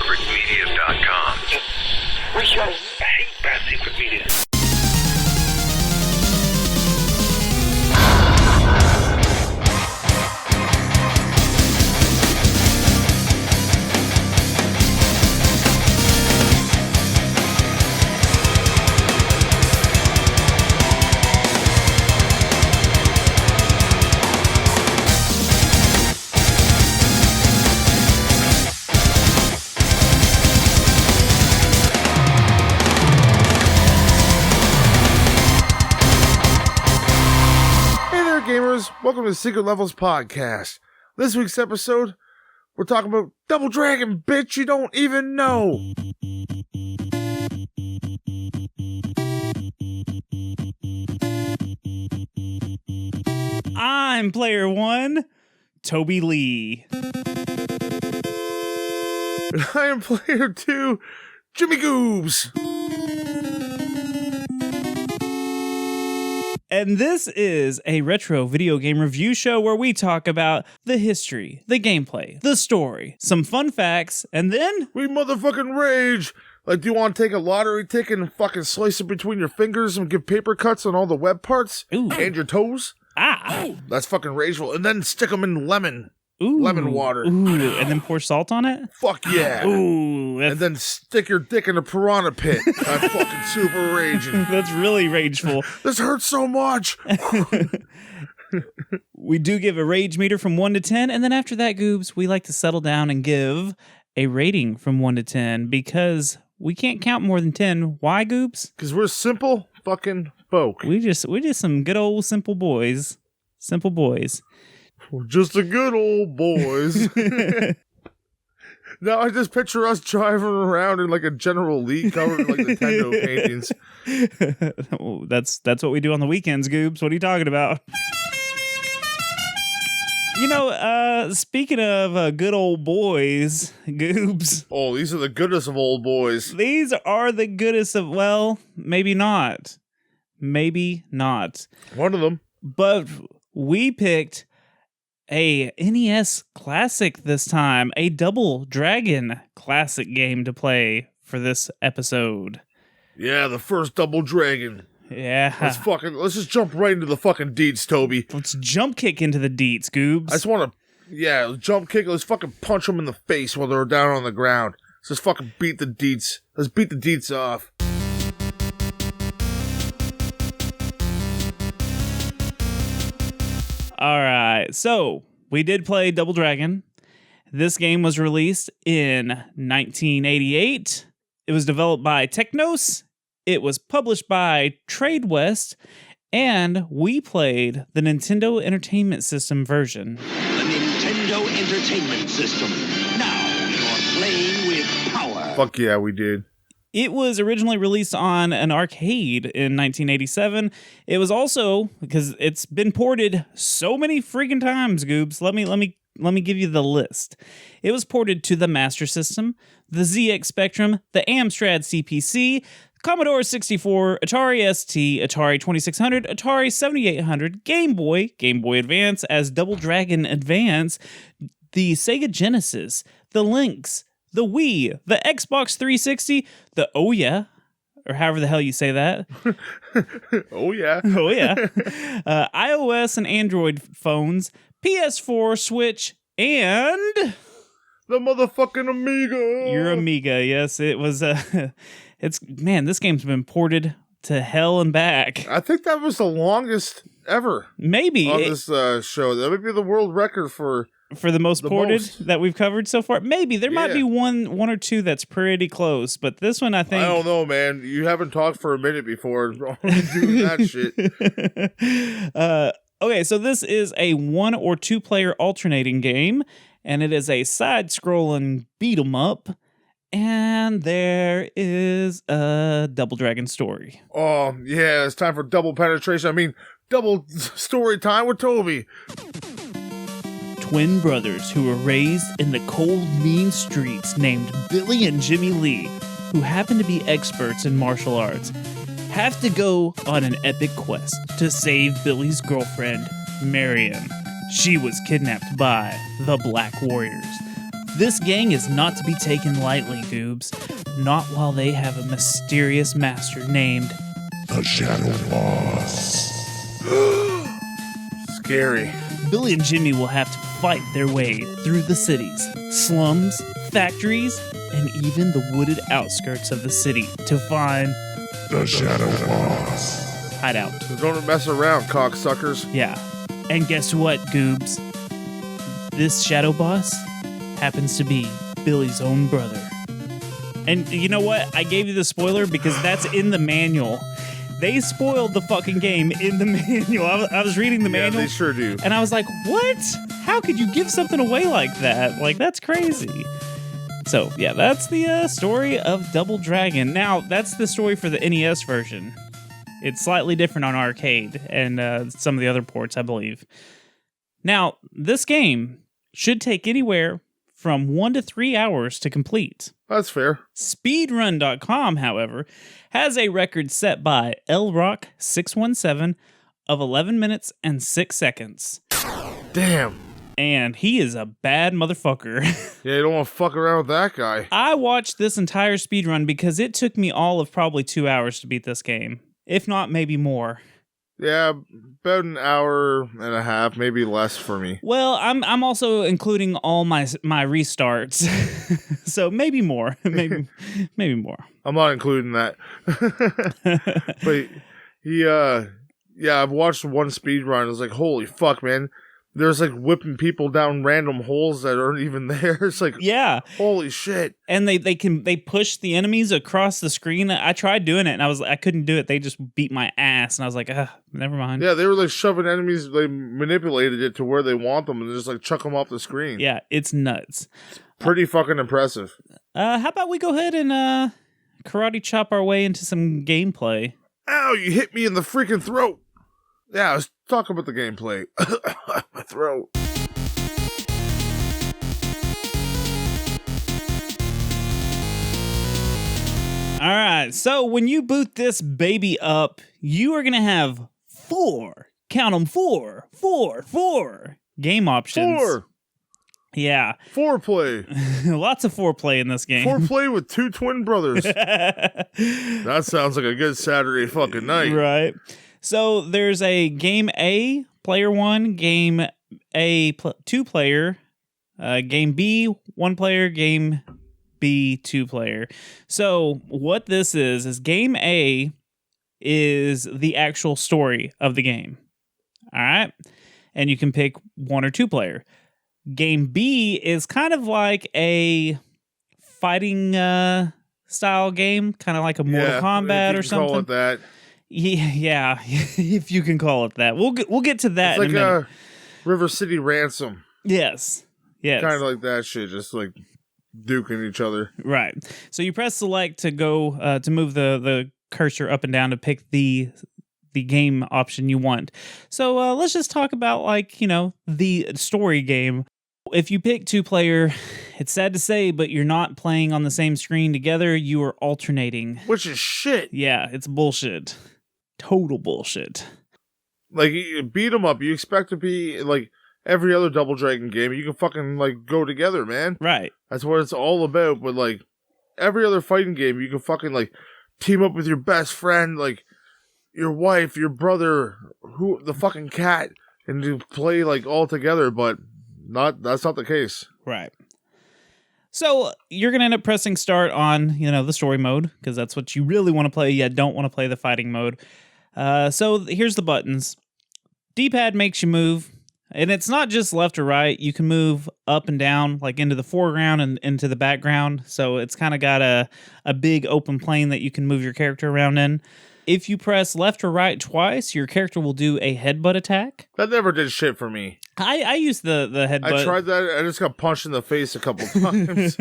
badsecretmedia.com. I hate Bad Secret Media. Welcome to Secret Levels Podcast. This week's episode, we're talking about Double Dragon, bitch, you don't even know. I'm player one, Toby Lee. And I am player two, Jimmy Goobs. And this is a retro video game review show where we talk about the history, the gameplay, the story, some fun facts, and then we motherfucking rage. Like, do you want to take a lottery ticket and fucking slice it between your fingers and give paper cuts on all the web parts? Ooh. And your toes? Ah! That's fucking rageful. And then stick them in lemon water. Ooh, and then pour salt on it? Fuck yeah. Ooh. And then stick your dick in a piranha pit. That's fucking super raging. That's really rageful. This hurts so much. We do give a rage meter from 1 to 10, and then after that, Goobs, we like to settle down and give a rating from 1 to 10 because we can't count more than 10. Why, Goobs? Because we're simple fucking folk. We just some good old simple boys. Simple boys. We're just a good old boys. Now I just picture us driving around in like a General Lee covered in like Nintendo paintings. That's what we do on the weekends, Goobs. What are you talking about? You know, speaking of good old boys, Goobs. Oh, these are the goodest of old boys. These are the goodest of, well, maybe not. Maybe not. One of them. But we picked a NES classic this time, a Double Dragon classic game to play for this episode. Yeah, the first Double Dragon. Yeah. Let's just jump right into the fucking deets, Toby. Let's jump kick into the deets, Goobs. I just want to, jump kick. Let's fucking punch them in the face while they're down on the ground. Let's just fucking beat the deets. Let's beat the deets off. All right, so we did play Double Dragon. This game was released in 1988. It was developed by Technos. It was published by Tradewest, and we played the Nintendo Entertainment System version. The Nintendo Entertainment System. Now you're playing with power. Fuck yeah, we did. It was originally released on an arcade in 1987. It was also, because it's been ported so many freaking times, Goobs. Let me give you the list. It was ported to the Master System, the ZX Spectrum, the Amstrad CPC, Commodore 64, Atari ST, Atari 2600, Atari 7800, Game Boy, Game Boy Advance as Double Dragon Advance, the Sega Genesis, the Lynx, the Wii, the Xbox 360, the Oh Yeah, or however the hell you say that. Oh yeah. Oh yeah. iOS and Android phones, PS4, Switch, and the motherfucking Amiga. Your Amiga, yes. It was, this game's been ported to hell and back. I think that was the longest ever. Maybe. On this show. That might be the world record for the most ported that we've covered so far. Maybe there might be one or two that's pretty close, but this one I think I don't know, man. You haven't talked for a minute before doing that shit. Okay, so this is a 1 or 2 player alternating game, and it is a side-scrolling beat 'em up, and there is a Double Dragon story. Oh yeah, it's time for double penetration. I mean, double story time with Toby. Twin brothers who were raised in the cold, mean streets named Billy and Jimmy Lee, who happen to be experts in martial arts, have to go on an epic quest to save Billy's girlfriend, Marion. She was kidnapped by the Black Warriors. This gang is not to be taken lightly, Goobs. Not while they have a mysterious master named The Shadow Boss. Scary. Billy and Jimmy will have to fight their way through the cities, slums, factories, and even the wooded outskirts of the city to find The Shadow Boss. hideout. Don't mess around, cocksuckers. Yeah. And guess what, Goobs? This shadow boss happens to be Billy's own brother. And you know what? I gave you the spoiler because that's in the manual. They spoiled the fucking game in the manual. I was reading the manual. Yeah, they sure do. And I was like, what? How could you give something away like that? Like, that's crazy. So, yeah, that's the story of Double Dragon. Now, that's the story for the NES version. It's slightly different on arcade and some of the other ports, I believe. Now, this game should take anywhere from 1 to 3 hours to complete. That's fair. Speedrun.com, however, has a record set by LRock617 of 11 minutes and 6 seconds. Damn. And he is a bad motherfucker. Yeah, you don't want to fuck around with that guy. I watched this entire speedrun because it took me all of probably 2 hours to beat this game. If not, maybe more. Yeah, about an hour and a half, maybe less for me. Well, I'm also including all my restarts, so maybe more, maybe more. I'm not including that. But yeah, I've watched one speed run. I was like, holy fuck, man. There's like whipping people down random holes that aren't even there. It's like, yeah, holy shit. And they push the enemies across the screen. I tried doing it and I couldn't do it. They just beat my ass and I was like, never mind. Yeah, they were like shoving enemies. They manipulated it to where they want them and just like chuck them off the screen. Yeah, it's nuts. Pretty fucking impressive. How about we go ahead and karate chop our way into some gameplay? Ow, you hit me in the freaking throat. Yeah, let's talk about the gameplay. My throat. All right, so when you boot this baby up, you are going to have 4, count them, 4 game options. 4. Yeah. Foreplay. Lots of foreplay in this game. Foreplay with 2 twin brothers. That sounds like a good Saturday fucking night. Right. So there's a game A, player 1, game A, 2 player, game B, 1 player, game B, 2 player. So what this is game A is the actual story of the game. All right. And you can pick 1 or 2 player. Game B is kind of like a fighting style game, kind of like a Mortal Kombat or something. Call it that. Yeah, if you can call it that. We'll get to that It's in a minute. like a River City Ransom. Yes. Kind of like that shit, just like duking each other. Right. So you press select to go to move the cursor up and down to pick the game option you want. So let's just talk about the story game. If you pick 2 player, it's sad to say, but you're not playing on the same screen together. You are alternating. Which is shit. Yeah, it's bullshit. Total bullshit. Like, you beat 'em up. You expect to be like every other Double Dragon game. You can fucking like go together, man. Right. That's what it's all about. But like every other fighting game, you can fucking like team up with your best friend, like your wife, your brother, the fucking cat, and you play like all together. But that's not the case. Right. So you're going to end up pressing start on, the story mode, because that's what you really want to play. You don't want to play the fighting mode. So here's the buttons. D-pad makes you move, and it's not just left or right. You can move up and down, like into the foreground and into the background. So it's kind of got a big open plane that you can move your character around in. If you press left or right twice, your character will do a headbutt attack. That never did shit for me. I used the headbutt. I tried that. I just got punched in the face a couple times.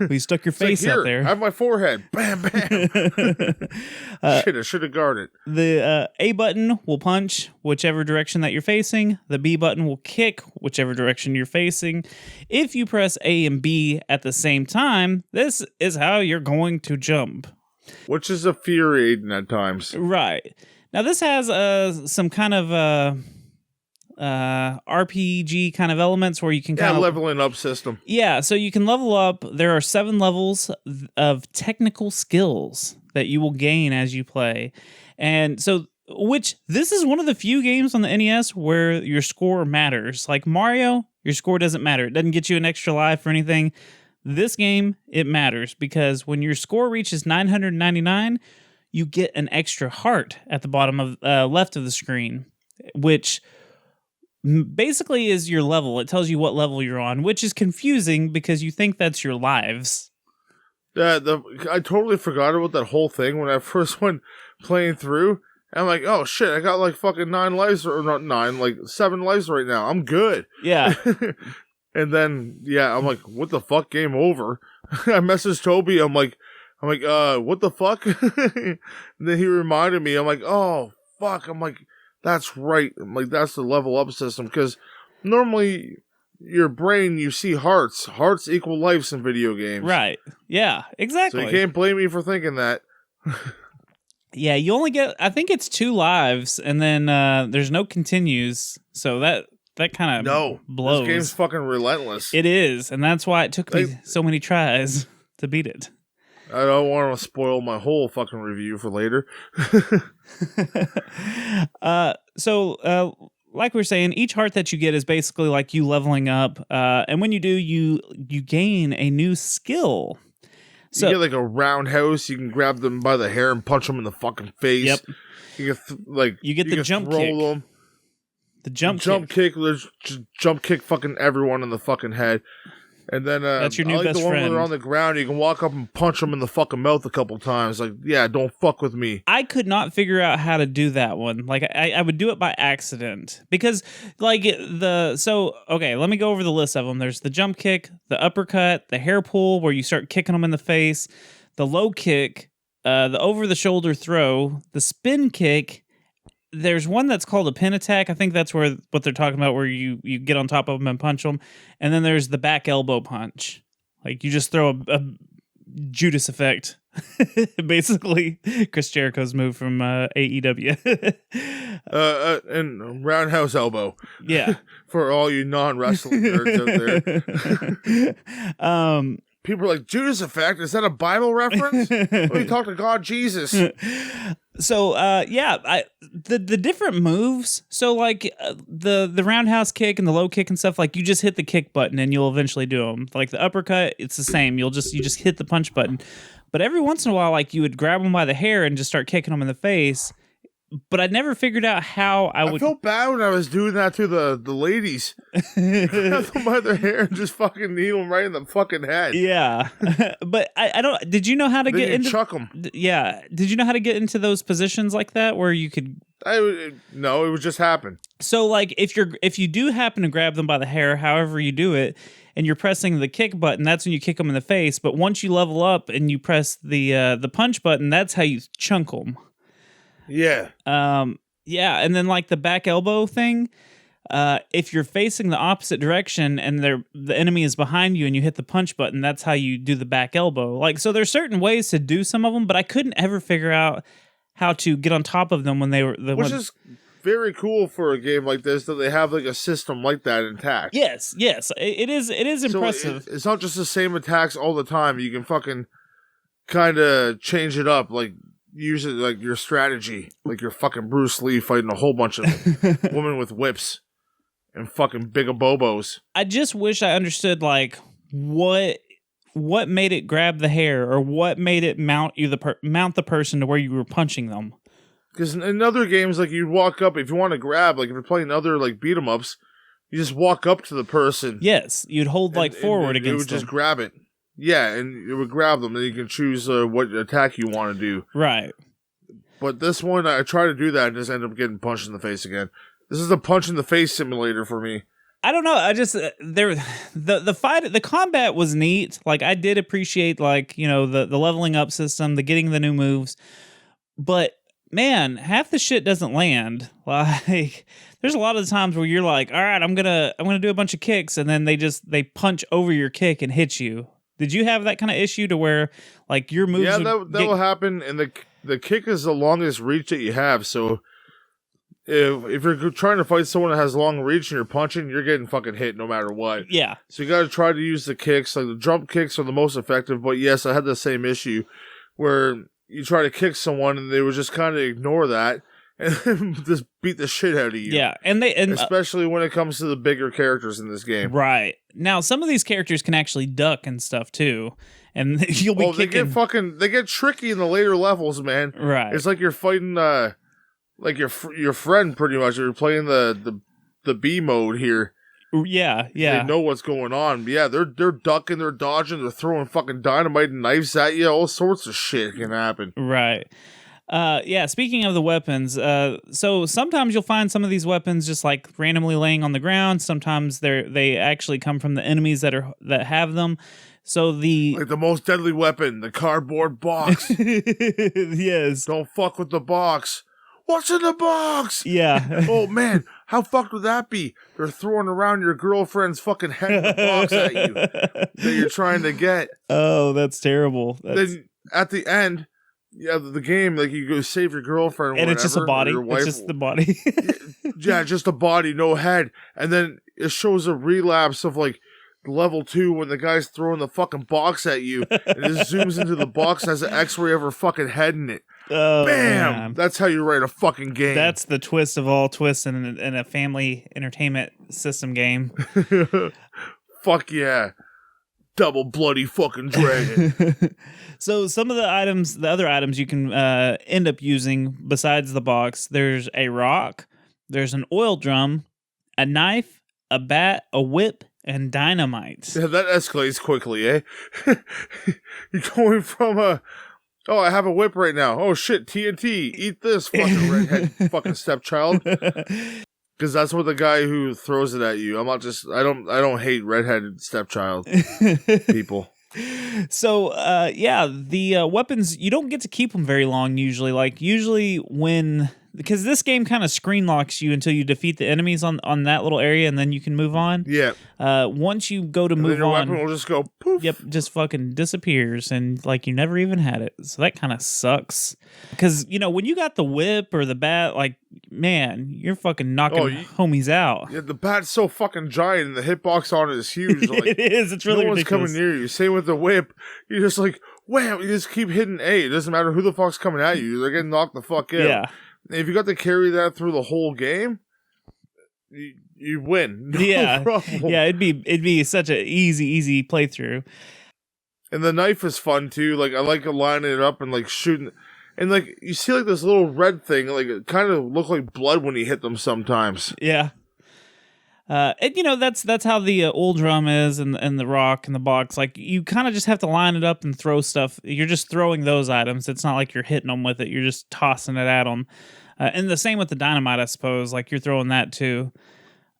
You stuck your face like, out there. I have my forehead. Bam, bam. Shit, I should have guarded. The A button will punch whichever direction that you're facing. The B button will kick whichever direction you're facing. If you press A and B at the same time, this is how you're going to jump. Which is infuriating at times. Right. Now, this has some kind of RPG kind of elements where you can Yeah, kind of leveling up system. Yeah, so you can level up. There are 7 levels of technical skills that you will gain as you play. And so, which this is one of the few games on the NES where your score matters. Like Mario, your score doesn't matter. It doesn't get you an extra life or anything. This game, it matters because when your score reaches 999, you get an extra heart at the bottom of left of the screen, which basically is your level. It tells you what level you're on, which is confusing because you think that's your lives. I totally forgot about that whole thing when I first went playing through. I'm like, oh shit, I got like fucking 9 lives, or not 9, like 7 lives right now. I'm good. Yeah. And then, yeah, I'm like, what the fuck? Game over. I messaged Toby. I'm like, what the fuck? And then he reminded me. I'm like, oh fuck. I'm like, that's right. I'm like, that's the level up system. Because normally, your brain, you see hearts. Hearts equal lives in video games. Right. Yeah, exactly. So you can't blame me for thinking that. Yeah, you only get, I think it's 2 lives, and then there's no continues. So that kind of blows. This game's fucking relentless. It is, and that's why it took me so many tries to beat it. I don't want to spoil my whole fucking review for later. Like we were saying, each heart that you get is basically like you leveling up, and when you do, you gain a new skill. So you get like a roundhouse. You can grab them by the hair and punch them in the fucking face. Yep. You get the jump kick. Them. The jump kick. There's jump kick fucking everyone in the fucking head. And then that's your new best friend. When they're on the ground, you can walk up and punch them in the fucking mouth a couple times. Like, yeah, don't fuck with me. I could not figure out how to do that one. Like, I would do it by accident because, like, okay, let me go over the list of them. There's the jump kick, the uppercut, the hair pull where you start kicking them in the face, the low kick, the over the shoulder throw, the spin kick. There's one that's called a pin attack. I think that's what they're talking about, where you get on top of them and punch them. And then there's the back elbow punch. Like, you just throw a Judas effect. Basically, Chris Jericho's move from AEW. And roundhouse elbow. Yeah. For all you non-wrestling nerds out there. People are like, Judas effect? Is that a Bible reference? We talk to God Jesus. So, the different moves. So, like the roundhouse kick and the low kick and stuff. Like, you just hit the kick button and you'll eventually do them. Like the uppercut, it's the same. You just hit the punch button. But every once in a while, like, you would grab them by the hair and just start kicking them in the face. But I never figured out how I would. I felt bad when I was doing that to the ladies. Grab them by their hair and just fucking needle them right in the fucking head. Yeah, but I don't. Did you know how to then get into? Chuck them. Yeah. Did you know how to get into those positions like that where you could? No, it would just happen. So, like, if you do happen to grab them by the hair, however you do it, and you're pressing the kick button, that's when you kick them in the face. But once you level up and you press the punch button, that's how you chunk them. Yeah. Yeah, and then like the back elbow thing, if you're facing the opposite direction and the enemy is behind you and you hit the punch button, that's how you do the back elbow. Like, so there's certain ways to do some of them, but I couldn't ever figure out how to get on top of them when they were Which is very cool for a game like this, that they have like a system like that intact. Yes, it is impressive. It's not just the same attacks all the time. You can fucking kind of change it up, like use it like your strategy, like you're fucking Bruce Lee fighting a whole bunch of women with whips and fucking bigabobos. I just wish I understood like what made it grab the hair, or what made it mount the person to where you were punching them. Because in other games, like, you'd walk up, if you want to grab, like if you're playing other like beat 'em ups, you just walk up to the person. Yes, you'd hold forward against them. It would just grab it. Yeah, and it would grab them, and you can choose what attack you want to do. Right. But this one, I try to do that and just end up getting punched in the face again. This is a punch in the face simulator for me. I don't know. I just the combat was neat. Like, I did appreciate, like, you know, the leveling up system, the getting the new moves. But man, half the shit doesn't land. Like, there's a lot of times where you're like, all right, I'm gonna do a bunch of kicks, and then they punch over your kick and hit you. Did you have that kind of issue to where, like, your moves? Yeah, that will happen, and the kick is the longest reach that you have. So if you're trying to fight someone that has long reach and you're punching, you're getting fucking hit no matter what. Yeah. So you got to try to use the kicks. Like the jump kicks are the most effective. But yes, I had the same issue where you try to kick someone and they would just kind of ignore that and just beat the shit out of you. Yeah, and especially when it comes to the bigger characters in this game. Right. Now, some of these characters can actually duck and stuff too, and you'll be kicking. They get tricky in the later levels, man. Right. It's like you're fighting like your friend pretty much. You're playing the B mode here. Yeah. They know what's going on. Yeah, they're ducking, they're dodging, they're throwing fucking dynamite and knives at you. All sorts of shit can happen. Right. Yeah, speaking of the weapons, so sometimes you'll find some of these weapons just like randomly laying on the ground. Sometimes they actually come from the enemies that have them. So like the most deadly weapon, the cardboard box. Yes. Don't fuck with the box. What's in the box? Yeah. Oh man, how fucked would that be? They're throwing around your girlfriend's fucking head in the box at you that you're trying to get. Oh, that's terrible. Then at the end, yeah, the game, like you go save your girlfriend, and it's just a body. It's just the body. Yeah, just a body, no head, and then it shows a relapse of like level 2 when the guy's throwing the fucking box at you, and it zooms into the box and has an X-ray of her fucking head in it. Oh, bam! Man. That's how you write a fucking game. That's the twist of all twists in a family entertainment system game. Fuck yeah. Double bloody fucking dragon. So some of the other items you can end up using besides the box, there's a rock, there's an oil drum, a knife, a bat, a whip, and dynamite. Yeah, that escalates quickly, eh? You're going from oh, I have a whip right now. Oh shit, TNT. Eat this, fucking redhead fucking stepchild. Because that's what the guy who throws it at you. I'm not just. I don't hate redheaded stepchild people. So, yeah, the weapons, you don't get to keep them very long usually. Like, usually because this game kind of screen locks you until you defeat the enemies on that little area, and then you can move on. Yeah. Once you go to move your on, weapon will just go poof. Yep, just fucking disappears, and like you never even had it. So that kind of sucks. Because, when you got the whip or the bat, like, man, you're fucking knocking homies out. Yeah, the bat's so fucking giant, and the hitbox on it is huge. Like, it is. It's really ridiculous. No one's coming near you. Same with the whip. You're just like, wham! You just keep hitting A. It doesn't matter who the fuck's coming at you. They're getting knocked the fuck out. Yeah. If you got to carry that through the whole game, you win. No problem. Yeah. It'd be such an easy playthrough. And the knife is fun too. Like I like lining it up and like shooting, and like you see like this little red thing, like it kind of look like blood when you hit them sometimes. Yeah. And that's how the oil drum is, and the rock and the box. Like you kind of just have to line it up and throw stuff. You're just throwing those items. It's not like you're hitting them with it. You're just tossing it at them. And the same with the dynamite, I suppose. Like you're throwing that too.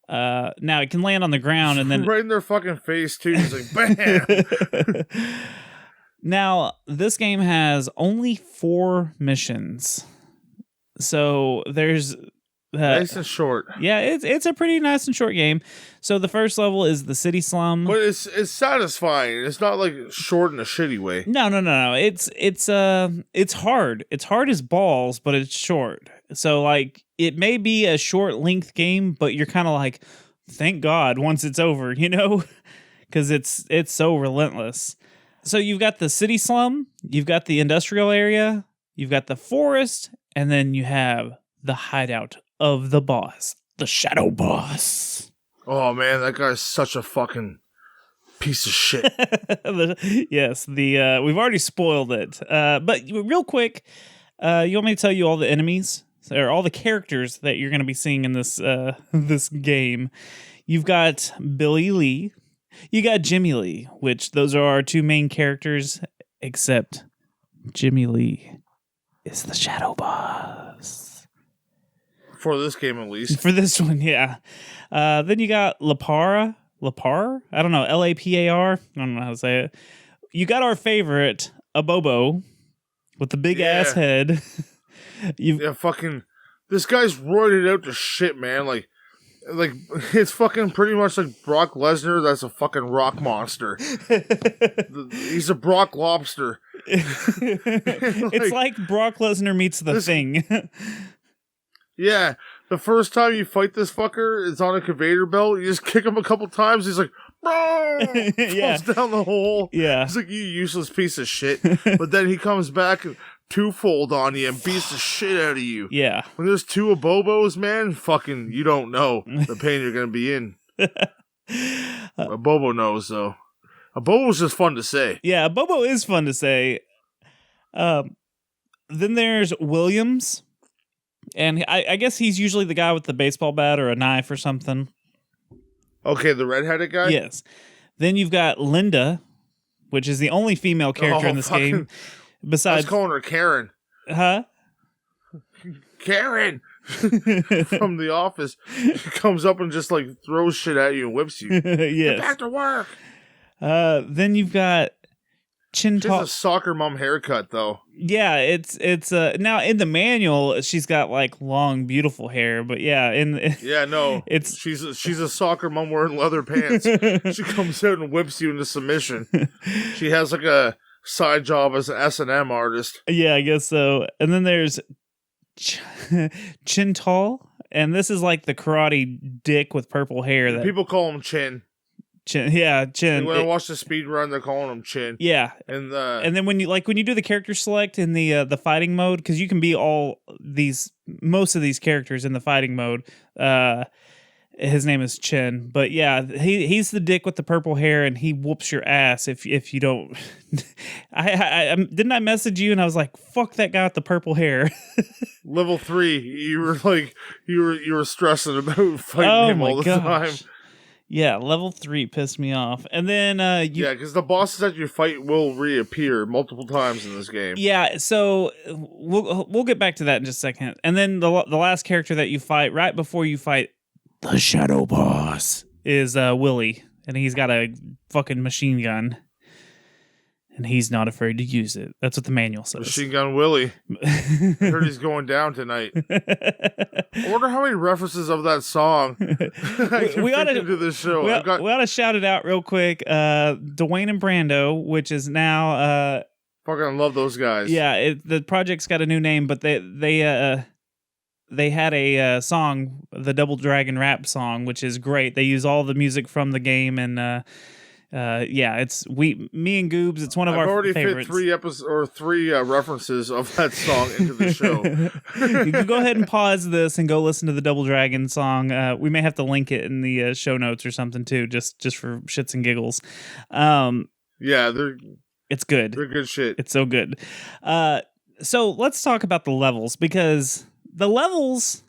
Now it can land on the ground and then right in their fucking face too. It's like bam. Now this game has only 4 missions, so there's. Nice and short. Yeah, it's a pretty nice and short game. So the first level is the city slum. But it's satisfying. It's not like short in a shitty way. No. It's hard. It's hard as balls, but it's short. So like it may be a short length game, but you're kind of like, thank God once it's over, because it's so relentless. So you've got the city slum, you've got the industrial area, you've got the forest, and then you have the hideout of the boss, the shadow boss. Oh man, that guy's such a fucking piece of shit. Yes, we've already spoiled it. But real quick, you want me to tell you all the enemies or all the characters that you're going to be seeing in this this game? You've got Billy Lee, you got Jimmy Lee, which those are our 2 main characters, except Jimmy Lee is the shadow boss. For this game, at least. For this one, yeah. Then you got Lapar? I don't know. Lapar? I don't know how to say it. You got our favorite, Abobo, with the big ass head. Fucking. This guy's roided out to shit, man. Like, it's fucking pretty much like Brock Lesnar. That's a fucking rock monster. He's a Brock Lobster. It's like Brock Lesnar meets the Thing. Yeah, the first time you fight this fucker, it's on a conveyor belt. You just kick him a couple times. He's like, Yeah. falls down the hole. Yeah. He's like, you useless piece of shit. But then he comes back twofold on you and beats the shit out of you. Yeah. When there's two Abobos, man, fucking, you don't know the pain you're gonna be in. A Bobo knows, though. A Bobo's just fun to say. Yeah, Bobo is fun to say. Then there's Williams. And I guess he's usually the guy with the baseball bat or a knife or something. Okay, the redheaded guy? Yes. Then you've got Linda, which is the only female character in this game. I was Besides, calling her Karen. huh? Karen! From The Office. She comes up and just, like, throws shit at you and whips you. Get Yes. back to work! Then you've got She has a Chintal. soccer mom haircut, though. Yeah, it's now in the manual she's got like long, beautiful hair, but yeah, Yeah, no. It's- she's a soccer mom wearing leather pants. She comes out and whips you into submission. She has like a side job as an S&M artist. yeah, I guess so. And then there's Chintal, and this is like the karate dick with purple hair. That People call him Chin. Chin, yeah, Chin. When I watch the speed run, they're calling him Chin. Yeah, And and then when you do the character select in the fighting mode, because you can be most of these characters in the fighting mode. His name is Chin, but yeah, he's the dick with the purple hair, and he whoops your ass if you don't. I didn't I message you and I was like, fuck that guy with the purple hair. level 3, you were like you were stressing about fighting Oh him my all the gosh. time. Yeah, level 3 pissed me off, and then Yeah, because the bosses that you fight will reappear multiple times in this game. Yeah, so we'll get back to that in just a second. And then the last character that you fight right before you fight the Shadow Boss is Willie, and he's got a fucking machine gun, and he's not afraid to use it. That's what the manual says. Machine Gun Willie. I heard he's going down tonight. I wonder how many references of that song I can We fit oughta- into this show. we I've got ought to shout it out real quick. Dwayne and Brando, which is now fucking love those guys. yeah, the project's got a new name, but they had a song, the Double Dragon rap song, which is great. They use all the music from the game, and yeah, it's me and Goobs. It's one of I've our already favorites. fit three references of that song into the show. You can go ahead and pause this and go listen to the Double Dragon song. We may have to link it in the show notes or something too, just for shits and giggles. Yeah, It's good. they're good shit. It's so good. So let's talk about the levels, because the levels.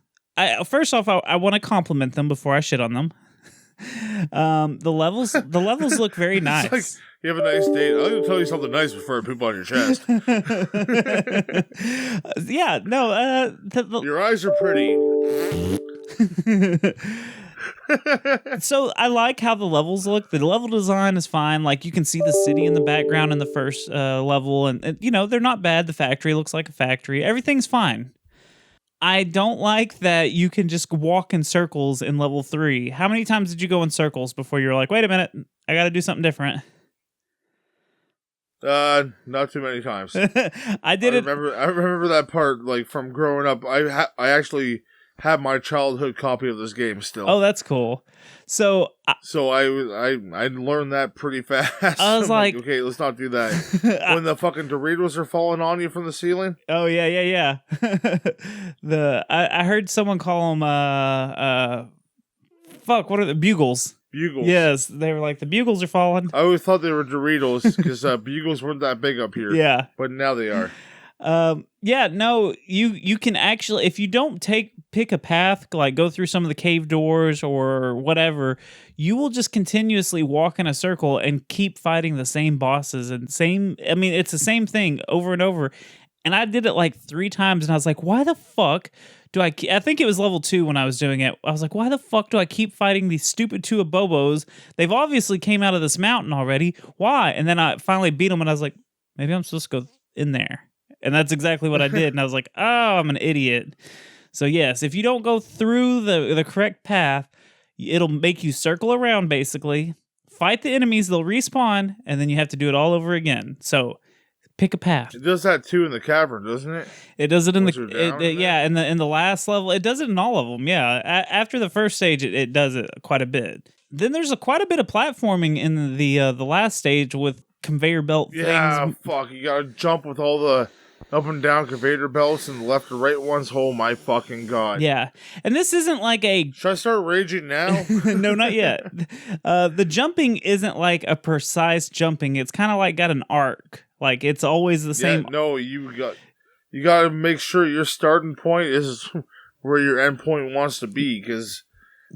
First off, I want to compliment them before I shit on them. The levels look very nice. It's like, you have a nice date. I'm going to tell you something nice before I poop on your chest. Yeah, no. Your eyes are pretty. So I like how the levels look. The level design is fine. Like, you can see the city in the background in the first level, and you know, they're not bad. The factory looks like a factory. Everything's fine. I don't like that you can just walk in circles in level 3. How many times did you go in circles before you were like, wait a minute, I got to do something different? Not too many times. I did it. I remember that part, like, from growing up. I actually have my childhood copy of this game still. Oh, that's cool. So I learned that pretty fast. I was I'm like, okay, let's not do that. When the fucking Doritos are falling on you from the ceiling. oh yeah. I heard someone call them fuck, what are the Bugles? Bugles. Yes, they were like, the Bugles are falling. I always thought they were Doritos because Bugles weren't that big up here. Yeah. But now they are. Yeah, no, you can actually, if you don't pick a path, like go through some of the cave doors or whatever, you will just continuously walk in a circle and keep fighting the same bosses and it's the same thing over and over. And I did it like 3 times, and I was like, why the fuck do I think it was level 2 when I was doing it. I was like, why the fuck do I keep fighting these stupid 2 Abobos? They've obviously came out of this mountain already. Why? And then I finally beat them, and I was like, maybe I'm supposed to go in there. And that's exactly what I did. And I was like, oh, I'm an idiot. So yes, if you don't go through the correct path, it'll make you circle around, basically. Fight the enemies, they'll respawn, and then you have to do it all over again. So Pick a path. It does that too in the cavern, doesn't it? It does it in Once you're down in yeah, in the last level. It does it in all of them. Yeah, after the first stage, it does it quite a bit. Then there's quite a bit of platforming in the last stage with conveyor belt Yeah, things. fuck. You gotta jump with all the up and down conveyor belts and the left and right ones. Oh my fucking god. Yeah, and this isn't like a Should I start raging now? no, not yet. The jumping isn't like a precise jumping. It's kind of like got an arc. Like it's always the same. Yeah, no, you got to make sure your starting point is where your end point wants to be, because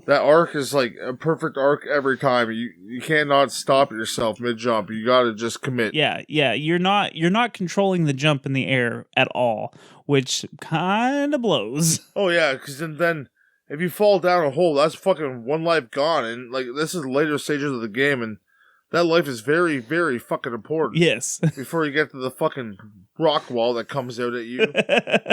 that arc is like a perfect arc every time. You cannot stop yourself mid jump. You got to just commit. Yeah. You're not controlling the jump in the air at all, which kind of blows. Oh yeah, because then if you fall down a hole, that's fucking one life gone. And like this is later stages of the game, and that life is very, very fucking important. Yes. Before you get to the fucking rock wall that comes out at you.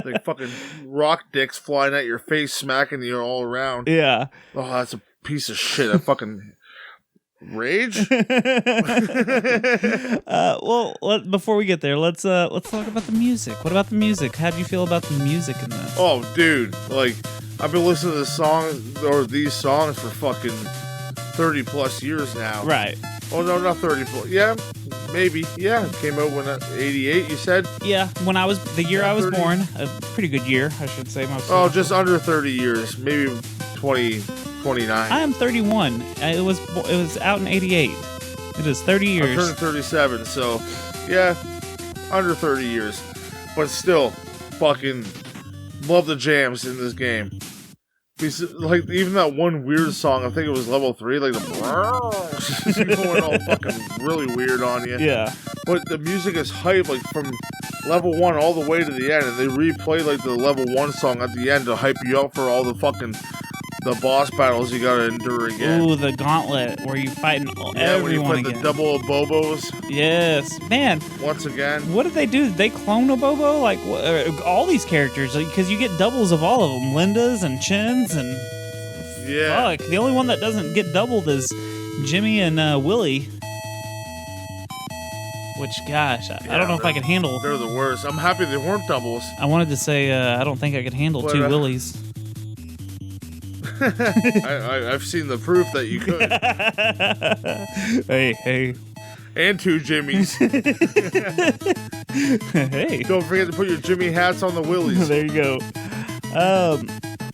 Like fucking rock dicks flying at your face, smacking you all around. Yeah. Oh, that's a piece of shit. I fucking rage. Before we get there, let's talk about the music. What about the music? How do you feel about the music in this? Oh, dude. Like, I've been listening to this song, or these songs for fucking 30 plus years now. Right. Oh, no, not 30 plus. Yeah, maybe. Yeah, it came out when 88, you said? Yeah, when I was the year I was 30. born, a pretty good year, I should say. Oh, just under 30 years, maybe 20, 29. I am 31. It was out in 88. It is 30 years. I'm turning 37, so yeah, under 30 years. But still, fucking love the jams in this game. Like, even that one weird song, I think it was level 3, like the going all fucking really weird on you. Yeah. But the music is hype, like from level 1 all the way to the end, and they replay like the level 1 song at the end to hype you up for all the fucking the boss battles you gotta endure again. Ooh, the gauntlet where you fighting everyone when you fight again. the double Bobos Yes, man. once again. What did they do? Did they clone a Bobo? Like all these characters? Because you get doubles of all of them, Linda's and Chin's and Yeah. fuck. The only one that doesn't get doubled is Jimmy and Willie. Which, gosh, I don't know if I could handle. They're the worst. I'm happy they weren't doubles. I wanted to say I don't think I could handle But, two Willies. I've seen the proof that you could. Hey. And two Jimmys. Hey. Don't forget to put your Jimmy hats on the Willies. There you go.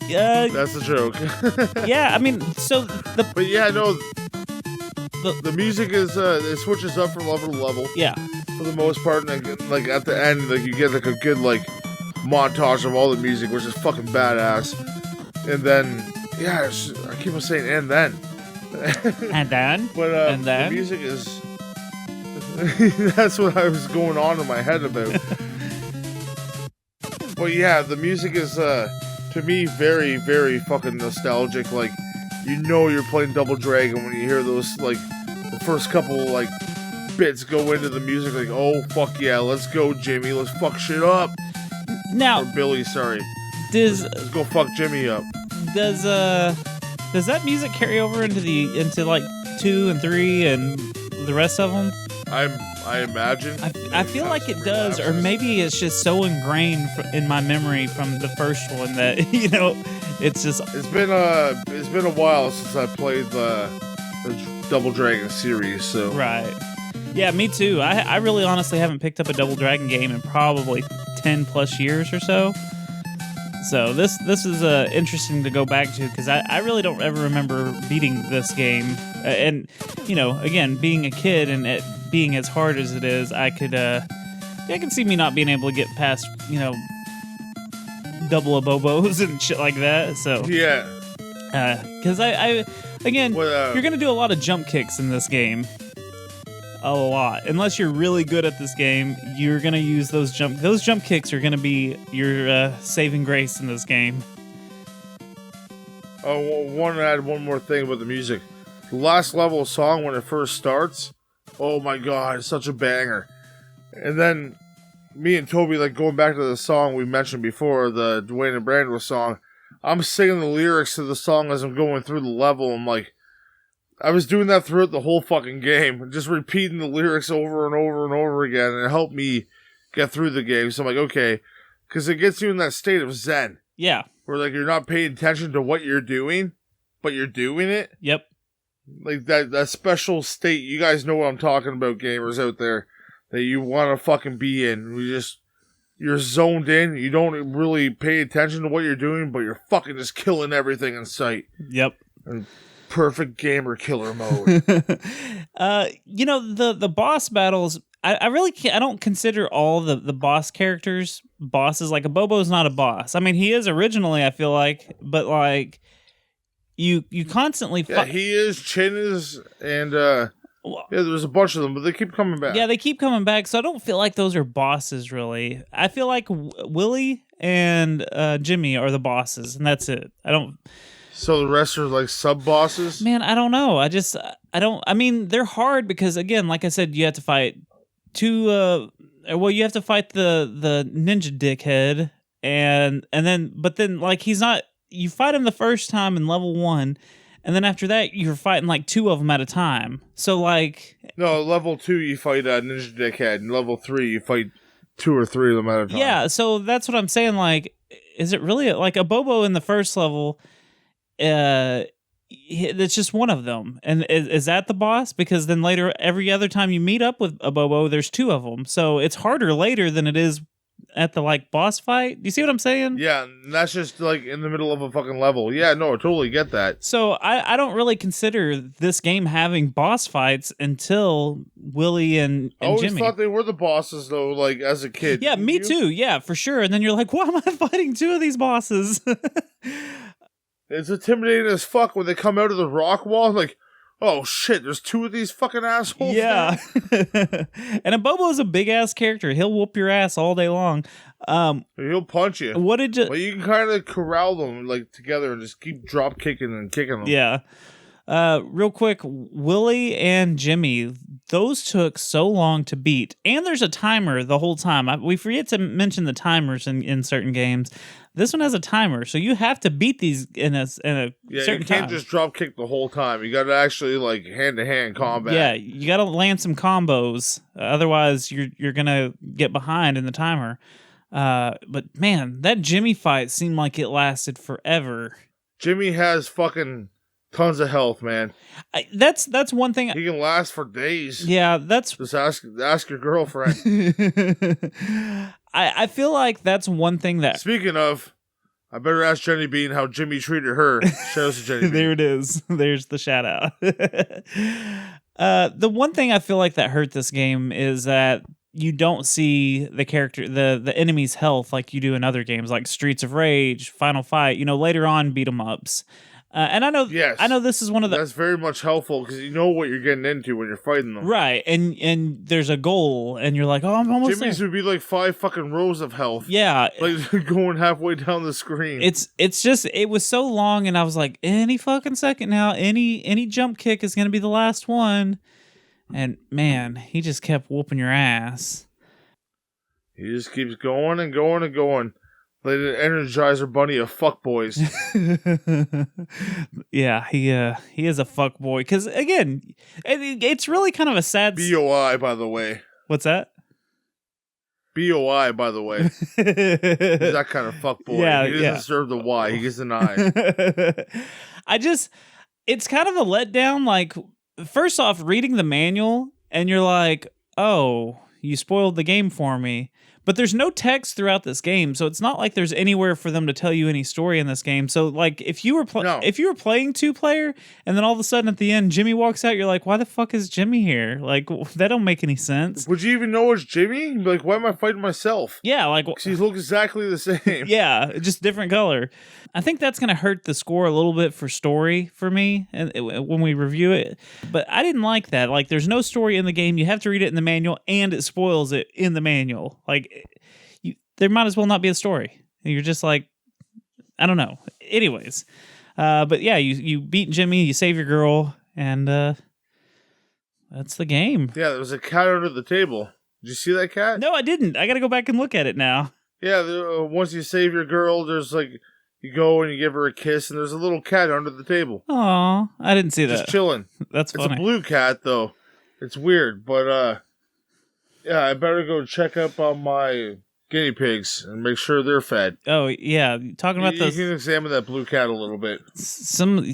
That's a joke. Yeah, I mean, so But yeah, no. The music is it switches up from level to level yeah. for the most part, and then, like at the end, like you get like a good like montage of all the music, which is fucking badass. And then yeah, I keep on saying and then. And then? But And then? the music is. That's what I was going on in my head about. But yeah, the music is to me very, very fucking nostalgic. Like, you know you're playing Double Dragon when you hear those, like, the first couple like bits go into the music. Like, oh fuck yeah, let's go Jimmy, let's fuck shit up. Now, Or Billy, sorry. does Let's go fuck Jimmy up. does that music carry over into like 2 and 3 and the rest of them? I imagine. I feel like it does, or maybe it's just so ingrained in my memory from the first one that it's just. It's been a while since I played the Double Dragon series, so Right. Yeah, me too. I really honestly haven't picked up a Double Dragon game in probably 10 plus years or so. So this is interesting to go back to, because I really don't ever remember beating this game. And, again, being a kid and it being as hard as it is, I can see me not being able to get past, double of Bobos and shit like that. So yeah. Because again, Well, you're going to do a lot of jump kicks in this game. A lot. Unless you're really good at this game, you're going to use those jump kicks are going to be your saving grace in this game. I want to add one more thing about the music. The last level song when it first starts, oh my god, it's such a banger. And then me and Toby, like, going back to the song we mentioned before, the Dwayne and Brando song, I'm singing the lyrics to the song as I'm going through the level. I'm like, I was doing that throughout the whole fucking game, just repeating the lyrics over and over and over again, and it helped me get through the game. So I'm like, okay, because it gets you in that state of zen Yeah. where like you're not paying attention to what you're doing, but you're doing it. Yep. Like that special state. You guys know what I'm talking about, gamers out there, that you want to fucking be in. You're zoned in. You don't really pay attention to what you're doing, but you're fucking just killing everything in sight. Yep. And perfect gamer killer mode. The boss battles, I really can't, I don't consider all the boss characters bosses. Like, a Bobo's not a boss. I mean, he is originally, I feel like, but like you constantly Yeah, he is, Chin is, and there's a bunch of them, but they keep coming back. Yeah, they keep coming back, so I don't feel like those are bosses, really. I feel like Willie and Jimmy are the bosses, and that's it. I don't... So the rest are like sub-bosses? Man, I don't know. I mean, they're hard because, again, like I said, you have to fight you have to fight the ninja dickhead, but then, like, he's not... You fight him the first time in level 1, and then after that, you're fighting like 2 of them at a time. So like... No, level 2 you fight Ninja Dickhead, and level 3 you fight 2 or 3 of them at a time. Yeah, so that's what I'm saying. Like, is it really... Like, a Bobo in the first level, it's just one of them. And is that the boss? Because then later, every other time you meet up with a Bobo, there's 2 of them. So it's harder later than it is at the like boss fight. Do you see what I'm saying? Yeah, and that's just like in the middle of a fucking level. Yeah, no, I totally get that. So I don't really consider this game having boss fights until Willie and I always Jimmy. thought they were the bosses though, like as a kid. Yeah, me You? too. Yeah, for sure. And then you're like, why am I fighting 2 of these bosses? It's intimidating as fuck when they come out of the rock wall. Like, oh shit, there's 2 of these fucking assholes. Yeah. And a Bobo is a big ass character. He'll whoop your ass all day long. He'll punch you. What did you... But you can kind of corral them like together and just keep drop kicking and kicking them. Yeah. Real quick, Willie and Jimmy, those took so long to beat. And there's a timer the whole time. We forget to mention the timers in certain games. This one has a timer, so you have to beat these in a certain you can't time. just drop kick the whole time. You got to actually like hand-to-hand combat. Yeah, you got to land some combos. Otherwise, you're going to get behind in the timer. But man, that Jimmy fight seemed like it lasted forever. Jimmy has fucking tons of health, man. That's one thing. He can last for days. Yeah, that's... Just ask your girlfriend. I feel like that's one thing that... Speaking of, I better ask Jenny Bean how Jimmy treated her. Shout out to Jenny Bean. There it is. There's the shout out. The one thing I feel like that hurt this game is that you don't see the character, the enemy's health like you do in other games like Streets of Rage, Final Fight, later on beat 'em ups. And I know this is one of the... That's very much helpful because you know what you're getting into when you're fighting them. Right, and there's a goal, and you're like, oh, I'm almost Jimmy's there. would be like 5 fucking rows of health. Yeah. Like going halfway down the screen. It's just, it was so long, and I was like, any fucking second now, any jump kick is going to be the last one. And man, he just kept whooping your ass. He just keeps going and going and going. Like an Energizer Bunny of fuckboys. Yeah, he is a fuck boy. Because again, it's really kind of a sad. BOI, by the way. What's that? BOI, by the way. He's that kind of fuckboy. Yeah, he doesn't serve the Y. He gets an I. It's kind of a letdown. Like, first off, reading the manual, and you're like, oh, you spoiled the game for me. But there's no text throughout this game, so it's not like there's anywhere for them to tell you any story in this game. So, like, if you were playing 2-player, and then all of a sudden at the end Jimmy walks out, you're like, why the fuck is Jimmy here? Like, that don't make any sense. Would you even know it's Jimmy? You'd be like, why am I fighting myself? Yeah, like... Because he looks exactly the same. Yeah, just different color. I think that's going to hurt the score a little bit for story for me when we review it. But I didn't like that. Like, there's no story in the game. You have to read it in the manual, and it spoils it in the manual. Like, there might as well not be a story. You're just like, I don't know. Anyways. But yeah, you beat Jimmy, you save your girl, and that's the game. Yeah, there was a cat under the table. Did you see that cat? No, I didn't. I got to go back and look at it now. Yeah, once you save your girl, there's like... You go and you give her a kiss, and there's a little cat under the table. Aw, I didn't see that. Just chilling. That's funny. It's a blue cat, though. It's weird, but Yeah, I better go check up on my guinea pigs and make sure they're fed. Oh yeah, talking about You can examine that blue cat a little bit.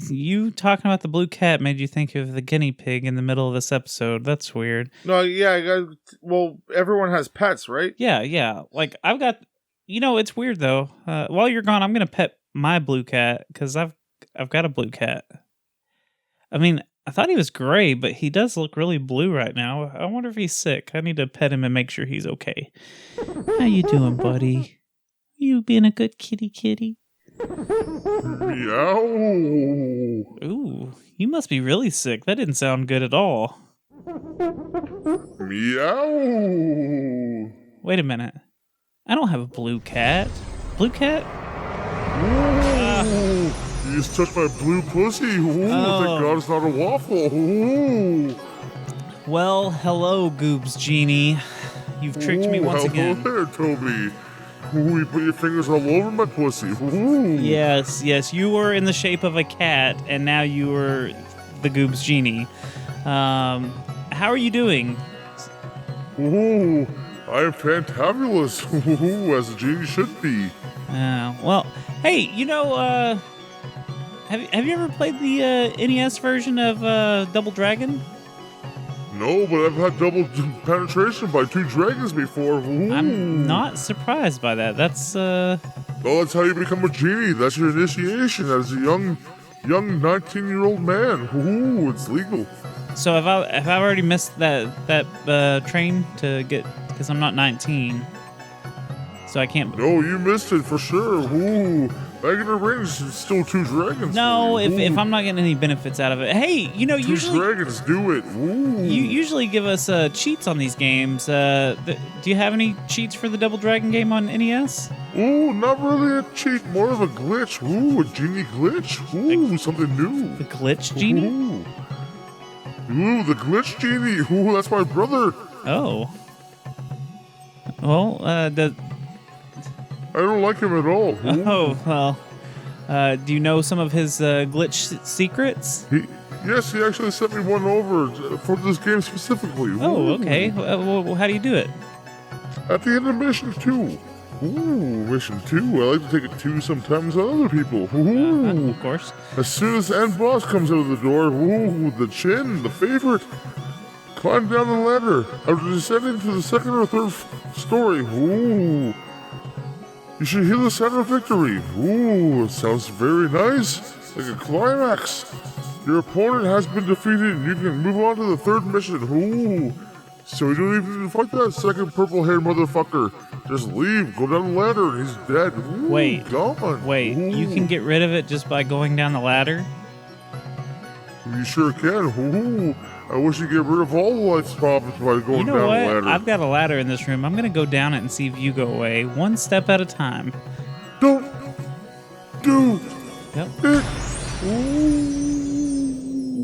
you talking about the blue cat made you think of the guinea pig in the middle of this episode. That's weird. No, yeah, well, everyone has pets, right? Yeah. Like I've got, it's weird though. While you're gone, I'm gonna pet my blue cat because I've got a blue cat. I mean, I thought he was gray, but he does look really blue right now. I wonder if he's sick. I need to pet him and make sure he's okay. How you doing, buddy? You being a good kitty? Meow. Ooh, you must be really sick. That didn't sound good at all. Meow. Wait a minute. I don't have a blue cat. Blue cat? You just touched my blue pussy. Ooh, Oh. Thank God it's not a waffle. Ooh. Well, hello, Goobs Genie. You've tricked me once Hello again. there, Toby. Ooh, you put your fingers all over my pussy. Ooh. Yes, you were in the shape of a cat, and now you were the Goobs Genie. How are you doing? Ooh, I am fantabulous. Ooh, as a genie should be. Well, hey, have you ever played the NES version of Double Dragon? No, but I've had double penetration by 2 dragons before. Ooh. I'm not surprised by that. That's Oh, that's how you become a genie. That's your initiation as a young 19-year-old man. Ooh, it's legal. so. Have I already missed that train to get? Because I'm not 19, so I can't. No, you missed it for sure. Ooh, back in the ring, it's still 2 dragons. No, for you. if Ooh, I'm not getting any benefits out of it. Hey, 2 usually dragons, do it. Ooh. you usually give us cheats on these games. Do you have any cheats for the Double Dragon game on NES? Ooh, not really a cheat, more of a glitch. Ooh, a genie glitch. Ooh, something new. The glitch genie? Ooh, the glitch genie. Ooh, that's my brother. Oh. Well, I don't like him at all. Ooh. oh well. Do you know some of his glitch secrets? Yes, he actually sent me one over for this game specifically. Oh, Ooh. okay. Well, how do you do it? At the end of mission 2. Ooh, mission 2. I like to take it 2 sometimes on other people. Ooh. Of course. As soon as the end boss comes out of the door, ooh, the chin, the favorite. Climb down the ladder. After descending to the 2nd or 3rd story, ooh. You should hear the sound of victory. Ooh, it sounds very nice. Like a climax. Your opponent has been defeated and you can move on to the 3rd mission. Ooh. So you don't even fight that 2nd purple-haired motherfucker. Just leave, go down the ladder, and he's dead. Ooh, Wait. gone. Wait, you can get rid of it just by going down the ladder? You sure can. Ooh. I wish you get rid of all the life problems by going You know down what? the ladder. I've got a ladder in this room. I'm gonna go down it and see if you go away, one step at a time. Don't do Yep. it.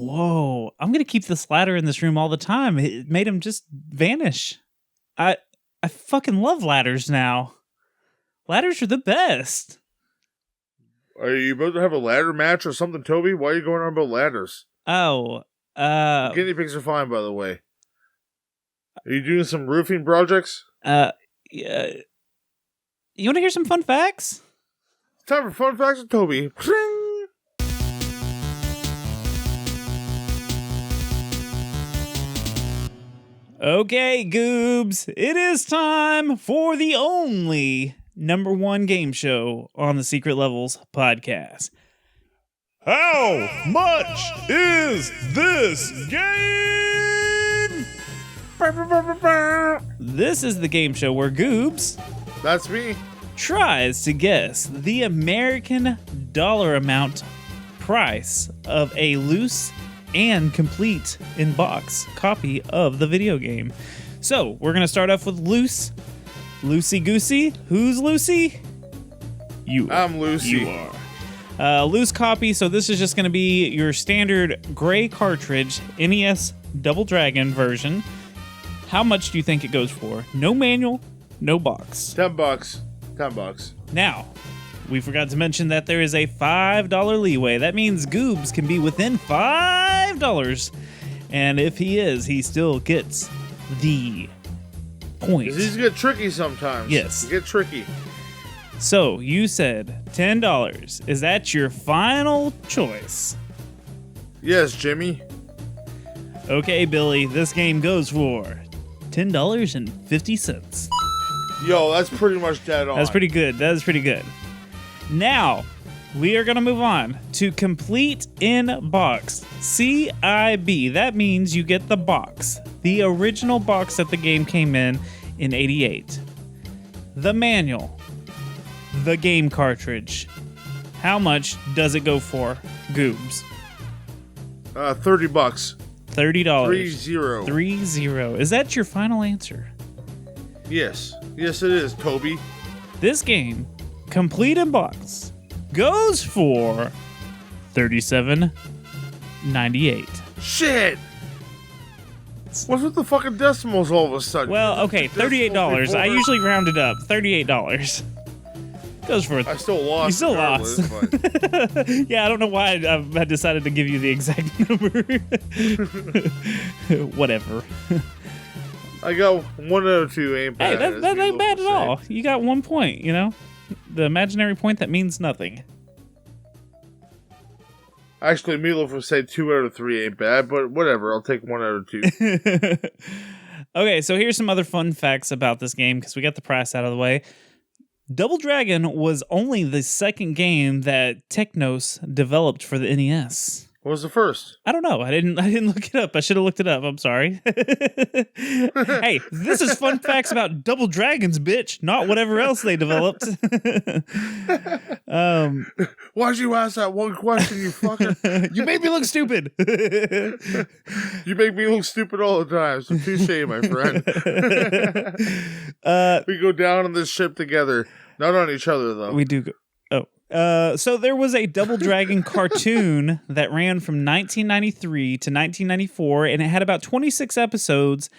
Whoa! I'm gonna keep this ladder in this room all the time. It made him just vanish. I fucking love ladders now. Ladders are the best. Are you about to have a ladder match or something, Toby? Why are you going on about ladders? Oh, Guinea pigs are fine, by the way. Are you doing some roofing projects? yeah. You want to hear some fun facts? It's time for fun facts with Toby. Pring! Okay, Goobs, it is time for the only #1 game show on the Secret Levels podcast. How much is this game? This is the game show where Goobs That's me. tries to guess the American dollar amount price of a loose and complete in-box copy of the video game. So, we're going to start off with loose. Loosey-goosey. Who's Lucy? You. I'm Lucy. You are. Loose copy, so this is just going to be your standard gray cartridge NES Double Dragon version. How much do you think it goes for? No manual, no box. $10. $10. Now, we forgot to mention that there is a $5 leeway. That means Goobs can be within $5. And if he is, he still gets the point. These get tricky sometimes. Yes. They get tricky. So you said $10. Is that your final choice? Yes, Jimmy. Okay, Billy, this game goes for $10.50. Yo, that's pretty much dead on. That's pretty good. That is pretty good. Now, we are going to move on to complete in box. CIB. That means you get the box. The original box that the game came in 88. The manual. The game cartridge. How much does it go for, Goobs? $30. $30. 30. 30. Is that your final answer? Yes. Yes, it is, Toby. This game, complete in box, goes for $37.98. Shit! What's with the fucking decimals all of a sudden? Well, okay, $38. I usually round it up. $38. Goes for it. I still lost. You still regardless, lost. but- Yeah, I don't know why I decided to give you the exact number. Whatever. I got 1 out of 2. Ain't Hey, bad. that ain't bad at all. You got 1 point, you know? The imaginary point that means nothing. Actually, Meatloaf would say 2 out of 3 ain't bad, but whatever. I'll take 1 out of 2. Okay, so here's some other fun facts about this game because we got the price out of the way. Double Dragon was only the second game that Technos developed for the NES. What was the first? I don't know. I didn't look it up. I should have looked it up. I'm sorry. Hey, this is fun facts about Double Dragons, bitch, not whatever else they developed. Why'd you ask that one question, you fucker? You made me look stupid. You make me look stupid all the time, so touche, my friend. We go down on this ship together. Not on each other, though. We do go. So there was a Double Dragon cartoon that ran from 1993 to 1994, and it had about 26 episodes,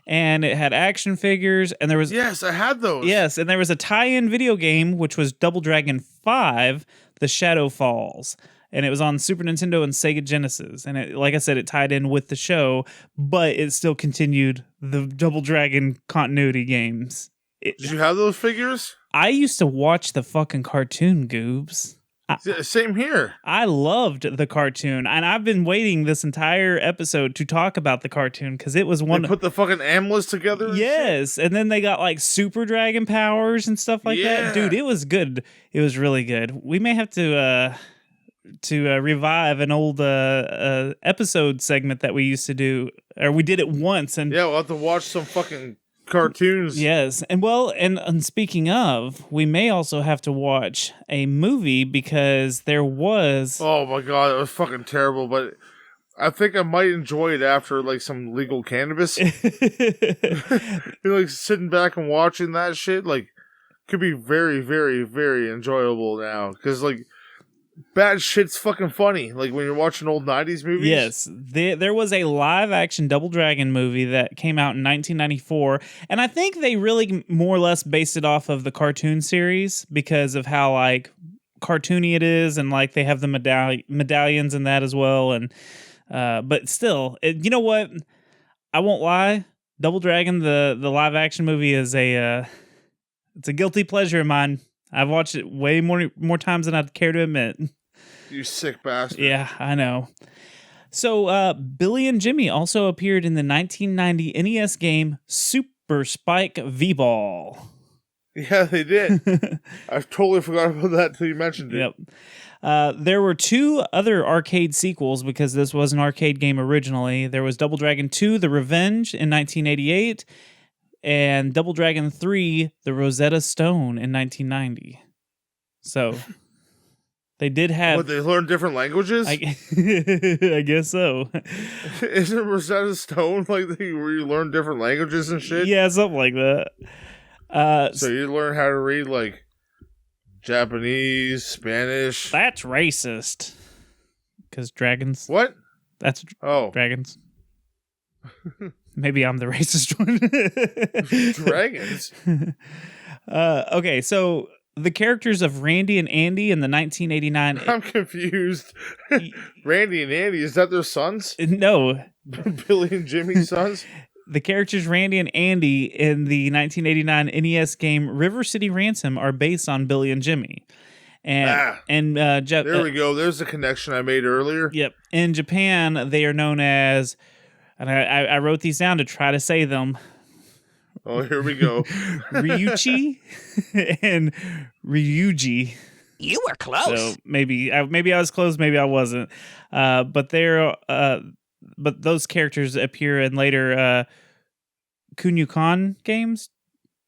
and it had action figures, and there was Yes, I had those. yes, and there was a tie-in video game which was Double Dragon 5: The Shadow Falls, and it was on Super Nintendo and Sega Genesis, and it, like I said, it tied in with the show, but it still continued the Double Dragon continuity games. Did you have those figures? I used to watch the fucking cartoon, Goobs. Same here. I loved the cartoon, and I've been waiting this entire episode to talk about the cartoon because it was one. They put the fucking amulets together. And yes, and then they got like super dragon powers and stuff like Yeah. that. Dude, it was good. It was really good. We may have to revive an old episode segment that we used to do, or we did it once. And yeah, we'll have to watch some fucking cartoons. yes, and well, and speaking of, we may also have to watch a movie because there was. Oh my god, it was fucking terrible, but I think I might enjoy it after like some legal cannabis. You're like sitting back and watching that shit, like could be very, very, very enjoyable now. Because like bad shit's fucking funny. Like when you're watching old 90s movies. Yes, there was a live-action Double Dragon movie that came out in 1994, and I think they really more or less based it off of the cartoon series because of how like cartoony it is, and like they have the medallions in that as well. And but still, you know what? I won't lie. Double Dragon, the live-action movie, is it's a guilty pleasure of mine. I've watched it way more times than I'd care to admit. You sick bastard. Yeah, I know. So, Billy and Jimmy also appeared in the 1990 NES game Super Spike V-Ball. Yeah, they did. I totally forgot about that until you mentioned it. Yep. There were 2 other arcade sequels because this was an arcade game originally. There was Double Dragon 2: The Revenge in 1988. And Double Dragon 3, The Rosetta Stone in 1990. So, they did have... What, they learned different languages? I guess so. Isn't Rosetta Stone like where you learn different languages and shit? Yeah, something like that. So you learn how to read like Japanese, Spanish. That's racist. Because dragons... What? That's Oh. dragons. Maybe I'm the racist one. Dragons? Okay, so the characters of Randy and Andy in the 1989... I'm confused. Randy and Andy, is that their sons? No. Billy and Jimmy's sons? The characters Randy and Andy in the 1989 NES game River City Ransom are based on Billy and Jimmy. And Jeff, there we go. There's the connection I made earlier. Yep. In Japan, they are known as, and I wrote these down to try to say them. Oh, here we go. Ryuchi and Ryuji. You were close. So maybe I was close, maybe I wasn't. But those characters appear in later Kunio-kun games.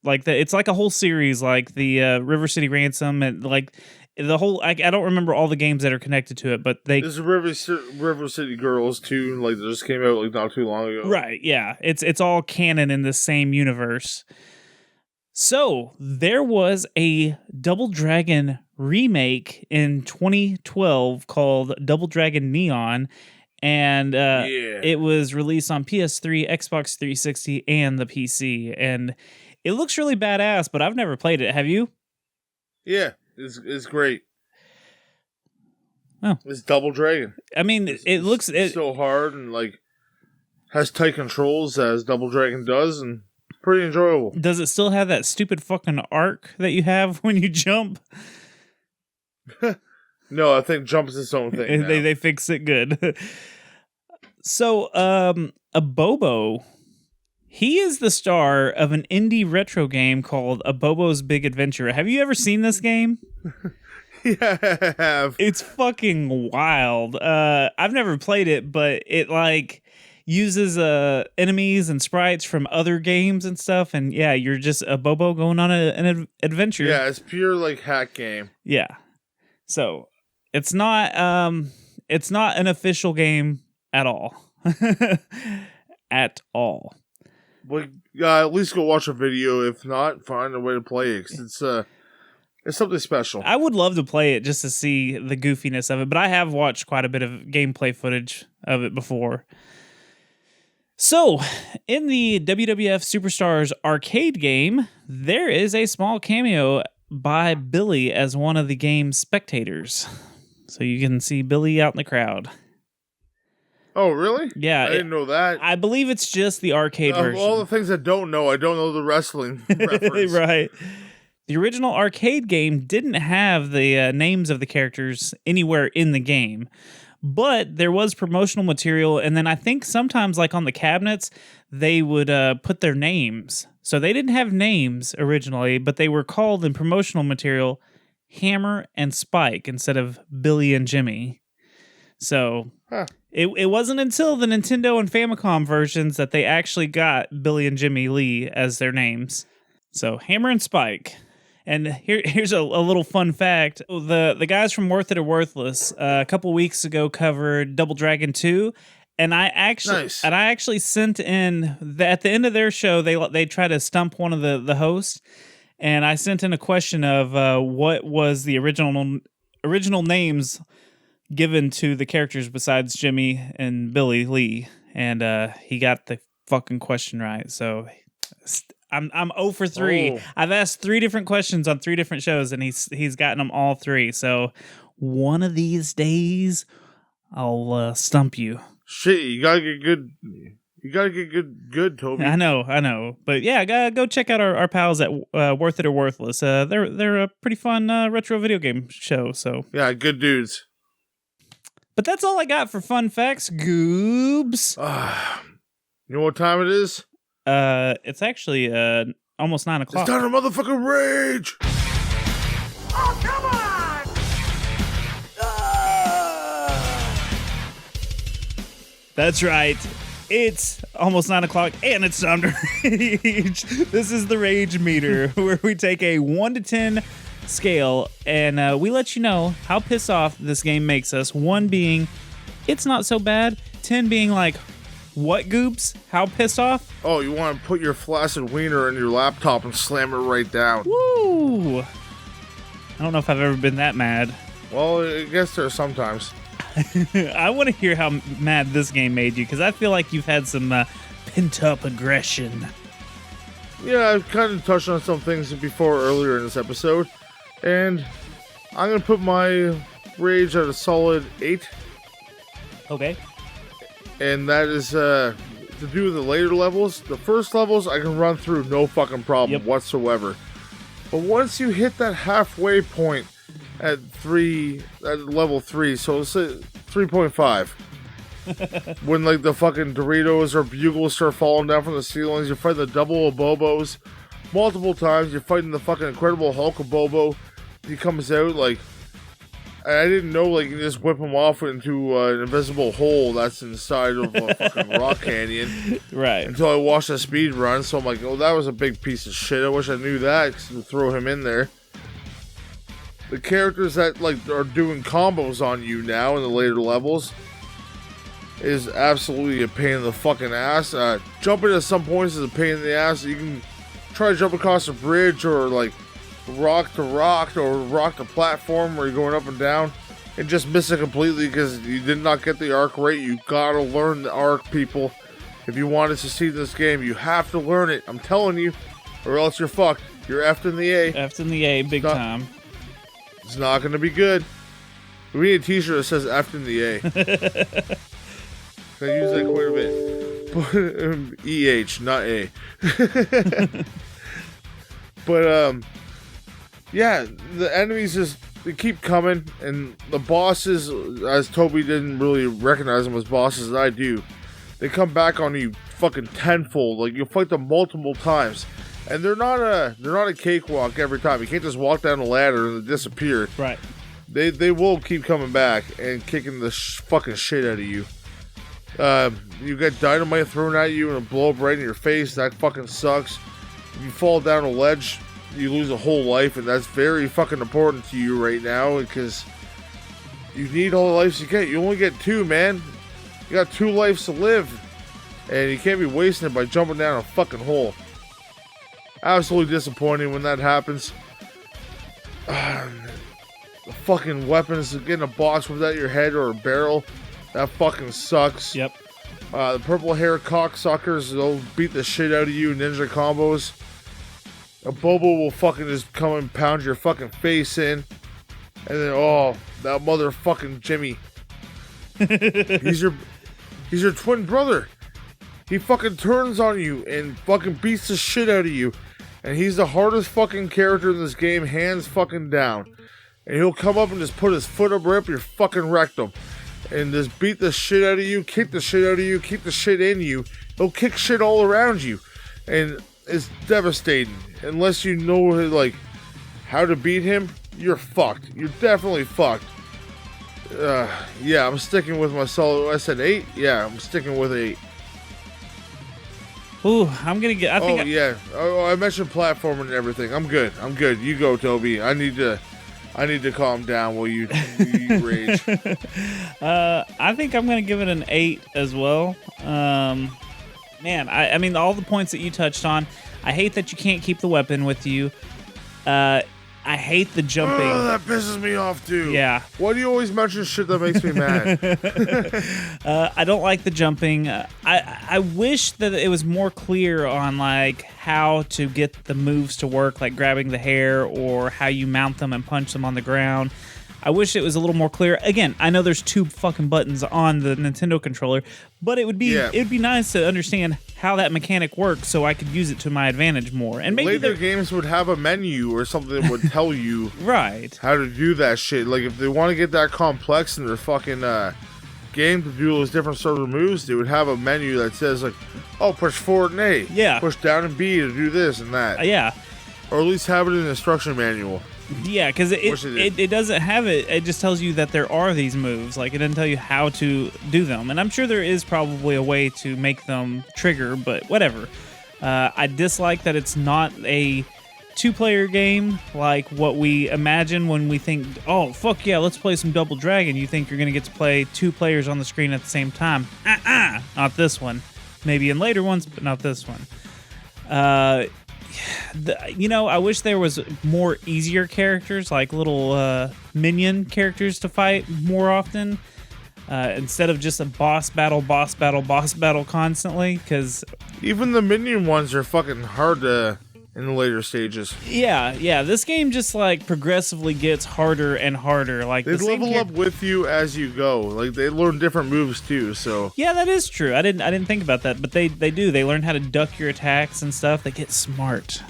Like it's like a whole series, like the River City Ransom, and like the whole. I don't remember all the games that are connected to it, but there's River City Girls too. Like that just came out like not too long ago. Right? Yeah, it's all canon in the same universe. So there was a Double Dragon remake in 2012 called Double Dragon Neon, and it was released on PS3, Xbox 360, and the PC. And it looks really badass, but I've never played it. Have you? Yeah, it's great. Oh. It's Double Dragon. I mean, it looks so hard and like has tight controls as Double Dragon does, and pretty enjoyable. Does it still have that stupid fucking arc that you have when you jump? No, I think jump is its own thing. They fixed it good. So, a Bobo, he is the star of an indie retro game called A Bobo's Big Adventure. Have you ever seen this game? Yeah, I have. It's fucking wild. I've never played it, but it like uses enemies and sprites from other games and stuff. And yeah, you're just a Bobo going on an adventure. Yeah, it's pure like hack game. Yeah. So it's not an official game at all. At all. But at least go watch a video. If not, find a way to play it. 'Cause it's something special. I would love to play it just to see the goofiness of it, but I have watched quite a bit of gameplay footage of it before. So, in the WWF Superstars arcade game, there is a small cameo by Billy as one of the game's spectators. So you can see Billy out in the crowd. Oh, really? Yeah. I didn't know that. I believe it's just the arcade version. Of all the things I don't know the wrestling reference. Right. The original arcade game didn't have the names of the characters anywhere in the game, but there was promotional material, and then I think sometimes, like on the cabinets, they would put their names. So they didn't have names originally, but they were called in promotional material Hammer and Spike instead of Billy and Jimmy. So it wasn't until the Nintendo and Famicom versions that they actually got Billy and Jimmy Lee as their names. So Hammer and Spike. And here's a little fun fact. The guys from Worth It or Worthless a couple weeks ago covered Double Dragon 2. And I actually sent in at the end of their show, they try to stump one of the hosts. And I sent in a question of what was the original names given to the characters besides Jimmy and Billy Lee. And he got the fucking question right. So I'm 0 for 3. Oh. I've asked 3 different questions on 3 different shows, and he's gotten them all 3. So one of these days, I'll stump you. Shit, you gotta get good. You gotta get good, Toby. I know. But yeah, go check out our pals at Worth It or Worthless. They're a pretty fun retro video game show. So yeah, good dudes. But that's all I got for fun facts, Goobs. You know what time it is? It's actually almost 9 o'clock. It's time to motherfucking rage! Oh, come on! That's right. It's almost 9 o'clock, and it's time to rage. This is the Rage Meter, where we take a 1 to 10 scale, and we let you know how pissed off this game makes us. 1 being, it's not so bad. 10 being like, what, Goobs? How pissed off? Oh, you want to put your flaccid wiener in your laptop and slam it right down. Woo! I don't know if I've ever been that mad. Well, I guess there are sometimes. I want to hear how mad this game made you, because I feel like you've had some pent-up aggression. Yeah, I've kind of touched on some things before earlier in this episode, and I'm going to put my rage at a solid 8. Okay. And that is to do the later levels. The first levels I can run through no fucking problem Yep. whatsoever. But once you hit that halfway point at level 3, so let's say 3.5, when like the fucking Doritos or Bugles start falling down from the ceilings, you're fighting the double Bobos multiple times. You're fighting the fucking Incredible Hulk Bobo. He comes out like, I didn't know like you just whip him off into an invisible hole that's inside of a fucking rock canyon. Right. Until I watched a speed run, so I'm like, oh, that was a big piece of shit. I wish I knew that, because to throw him in there. The characters that like are doing combos on you now in the later levels is absolutely a pain in the fucking ass. Jumping at some points is a pain in the ass. You can try to jump across a bridge or like rock to rock or rock to platform where you're going up and down and just miss it completely because you did not get the arc right. You gotta learn the arc, people. If you want to succeed in this game, you have to learn it. I'm telling you, or else you're fucked. You're effed in the A. Effed in the A, big time. It's not gonna be good. We need a t-shirt that says effed in the A. I use that quite a bit. EH, not A. But, yeah, the enemies just, they keep coming, and the bosses, as Toby didn't really recognize them as bosses, I do, they come back on you fucking tenfold. Like, you'll fight them multiple times. And they're not a cakewalk every time. You can't just walk down the ladder and disappear. Right. They will keep coming back and kicking the fucking shit out of you. You get dynamite thrown at you and it'll blow up right in your face. That fucking sucks. If you fall down a ledge, you lose a whole life, and that's very fucking important to you right now because you need all the lives you get. You only get 2, man. You got 2 lives to live, and you can't be wasting it by jumping down a fucking hole. Absolutely disappointing when that happens. The fucking weapons, getting a box without your head or a barrel, that fucking sucks. Yep. The purple hair cocksuckers, they'll beat the shit out of you in ninja combos. A Bobo will fucking just come and pound your fucking face in. And then, oh, that motherfucking Jimmy. He's your twin brother. He fucking turns on you and fucking beats the shit out of you. And he's the hardest fucking character in this game, hands fucking down. And he'll come up and just put his foot up right up your fucking rectum. And just beat the shit out of you, kick the shit out of you, keep the shit in you. He'll kick shit all around you. And it's devastating. Unless you know, like, how to beat him, you're fucked. You're definitely fucked. Yeah, I'm sticking with my solid. I said 8? Yeah, I'm sticking with 8. Ooh, I'm gonna get. Yeah. Oh, I mentioned platforming and everything. I'm good. You go, Toby. I need to calm down while you rage. I think I'm gonna give it an 8 as well. Man, I mean, all the points that you touched on. I hate that you can't keep the weapon with you. I hate the jumping. Oh, that pisses me off too. Yeah. Why do you always mention shit that makes me mad? I don't like the jumping. I wish that it was more clear on like how to get the moves to work, like grabbing the hair or how you mount them and punch them on the ground. I wish it was a little more clear. Again, I know there's 2 fucking buttons on the Nintendo controller, but it would be nice to understand how that mechanic works so I could use it to my advantage more. And maybe later games would have a menu or something that would tell you right how to do that shit. Like if they want to get that complex in their fucking game to do those different sort of moves, they would have a menu that says like, oh, push forward and A. Yeah. Push down and B to do this and that. Yeah. Or at least have it in the instruction manual. Yeah, because it doesn't have it. It just tells you that there are these moves. Like, it doesn't tell you how to do them. And I'm sure there is probably a way to make them trigger, but whatever. I dislike that it's not a 2-player game like what we imagine when we think, oh, fuck yeah, let's play some Double Dragon. You think you're going to get to play 2 players on the screen at the same time. Not this one. Maybe in later ones, but not this one. I wish there was more easier characters, like little minion characters to fight more often, instead of just a boss battle constantly, because even the minion ones are fucking hard to in the later stages. Yeah. This game just like progressively gets harder and harder. Like They the same level up with you as you go. Like they learn different moves too. So yeah, that is true. I didn't think about that, but they do. They learn how to duck your attacks and stuff. They get smart.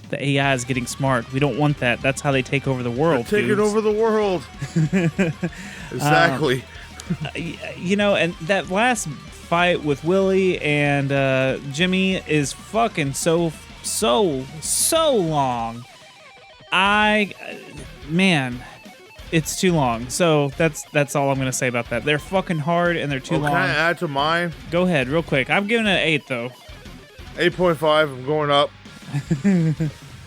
The AI is getting smart. We don't want that. That's how they take over the world. they're taking over the world. Exactly. You know, and that last fight with Willie and Jimmy is fucking so long. Man, it's too long. So that's all I'm gonna say about that. They're fucking hard and they're too long. Can I add to mine? Go ahead, real quick. I'm giving it an 8 though. 8.5. I'm going up.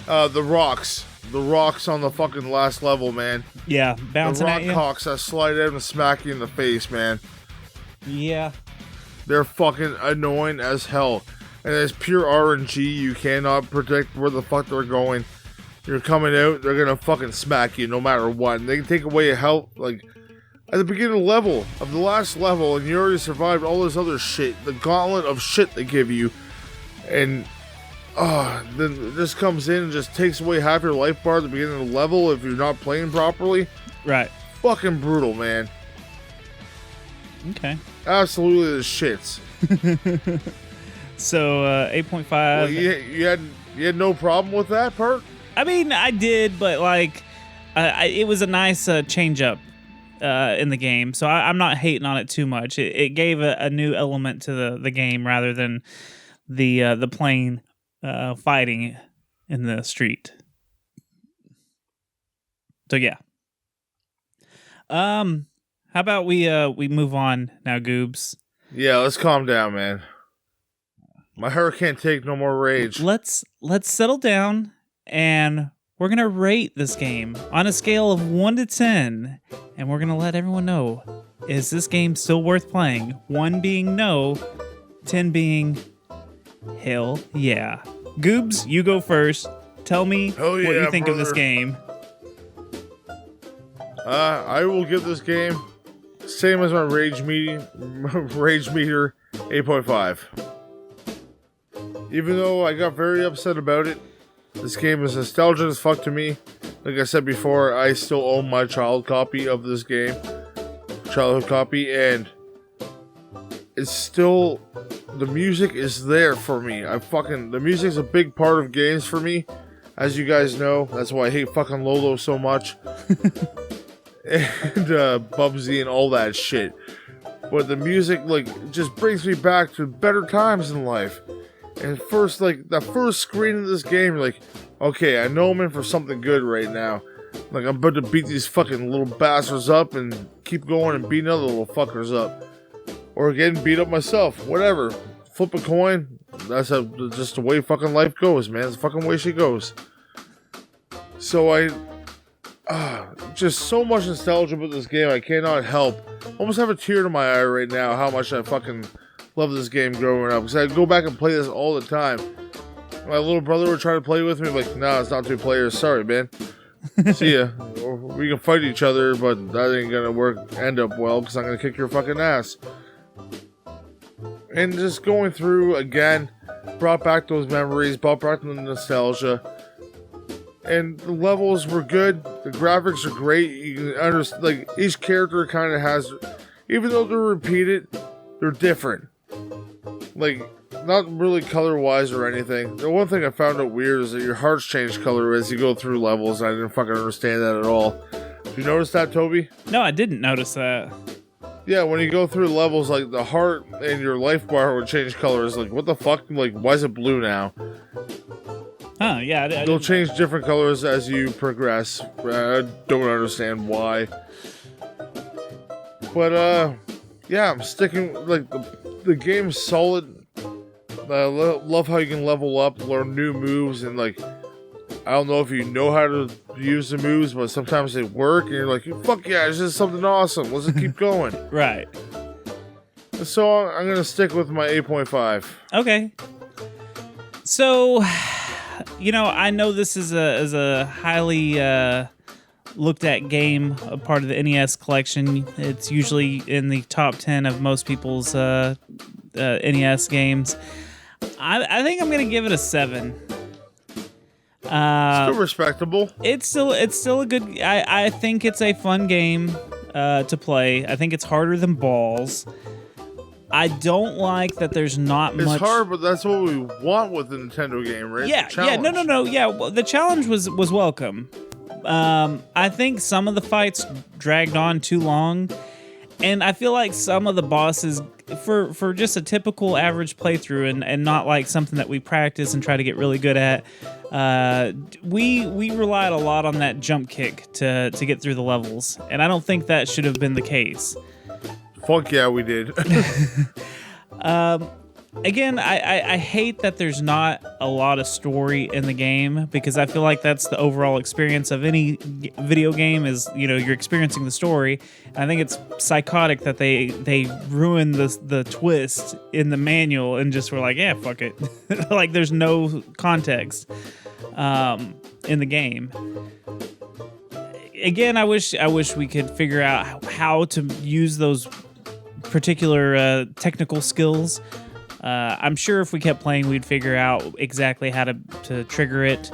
The rocks on the fucking last level, man. Yeah, The bouncing rock at you. cocks that slide out and smack you in the face, man. Yeah. They're fucking annoying as hell. And it's pure RNG. You cannot predict where the fuck they're going. You're coming out, they're gonna fucking smack you no matter what. And they can take away your health, like, at the beginning of the last level, and you already survived all this other shit. The gauntlet of shit they give you. And, then this comes in and just takes away half your life bar at the beginning of the level if you're not playing properly. Right. Fucking brutal, man. Okay. Absolutely the shits. So 8.5. Well, you had no problem with that part? I mean, I did, but like, it was a nice change up in the game, so I'm not hating on it too much. It gave a new element to the game rather than the plain fighting in the street. So yeah. How about we move on now, Goobs? Yeah, let's calm down, man. My heart can't take no more rage. Let's settle down, and we're gonna rate this game on a scale of 1 to 10, and we're gonna let everyone know: is this game still worth playing? 1 being no, 10 being hell yeah. Goobs, you go first. Tell me what you think of this game. I will give this game same as my rage meter 8.5. Even though I got very upset about it, this game is nostalgic as fuck to me. Like I said before, I still own my childhood copy of this game. And it's still, the music is there for me. The music's a big part of games for me, as you guys know. That's why I hate fucking Lolo so much. And Bubsy and all that shit. But the music, like, just brings me back to better times in life. And first, like, the first screen of this game, you're like, okay, I know I'm in for something good right now. Like, I'm about to beat these fucking little bastards up and keep going and beating other little fuckers up. Or getting beat up myself. Whatever. Flip a coin. That's just the way fucking life goes, man. It's the fucking way she goes. So just so much nostalgia about this game, I cannot help. Almost have a tear to my eye right now how much I fucking love this game growing up. Because I go back and play this all the time. My little brother would try to play with me, like, nah, it's not 2 players. Sorry, man. See ya. Or we can fight each other, but that ain't gonna end up well, because I'm gonna kick your fucking ass. And just going through again, brought back those memories, brought back the nostalgia. And the levels were good. The graphics are great. You can understand, like, each character kind of has, even though they're repeated, they're different. Like, not really color-wise or anything. The one thing I found out weird is that your hearts change color as you go through levels. I didn't fucking understand that at all. Did you notice that, Toby? No, I didn't notice that. Yeah, when you go through levels, like, the heart and your life bar would change colors. Like, what the fuck? Like, why is it blue now? Huh, yeah. They'll change different colors as you progress. I don't understand why. But, yeah, I'm sticking, like, the game's solid. I love how you can level up, learn new moves, and, like, I don't know if you know how to use the moves, but sometimes they work, and you're like, fuck yeah, this is something awesome. Let's just keep going. Right. So I'm going to stick with my 8.5. Okay. So, you know, I know this is a highly looked at game, a part of the NES collection. It's usually in the top 10 of most people's NES games. I think I'm going to give it a 7. Still respectable. It's still a good. I think it's a fun game to play. I think it's harder than balls. I don't like that there's not much. It's hard, but that's what we want with the Nintendo game, right? Yeah, no. Yeah, well, the challenge was welcome. I think some of the fights dragged on too long, and I feel like some of the bosses, for just a typical average playthrough, and not like something that we practice and try to get really good at, we relied a lot on that jump kick to get through the levels, and I don't think that should have been the case. Fuck yeah, we did. Again, I hate that there's not a lot of story in the game, because I feel like that's the overall experience of any video game is, you're experiencing the story. And I think it's psychotic that they ruin the twist in the manual and just were like, yeah, fuck it. Like there's no context in the game. Again, I wish we could figure out how to use those particular technical skills. I'm sure if we kept playing, we'd figure out exactly how to trigger it.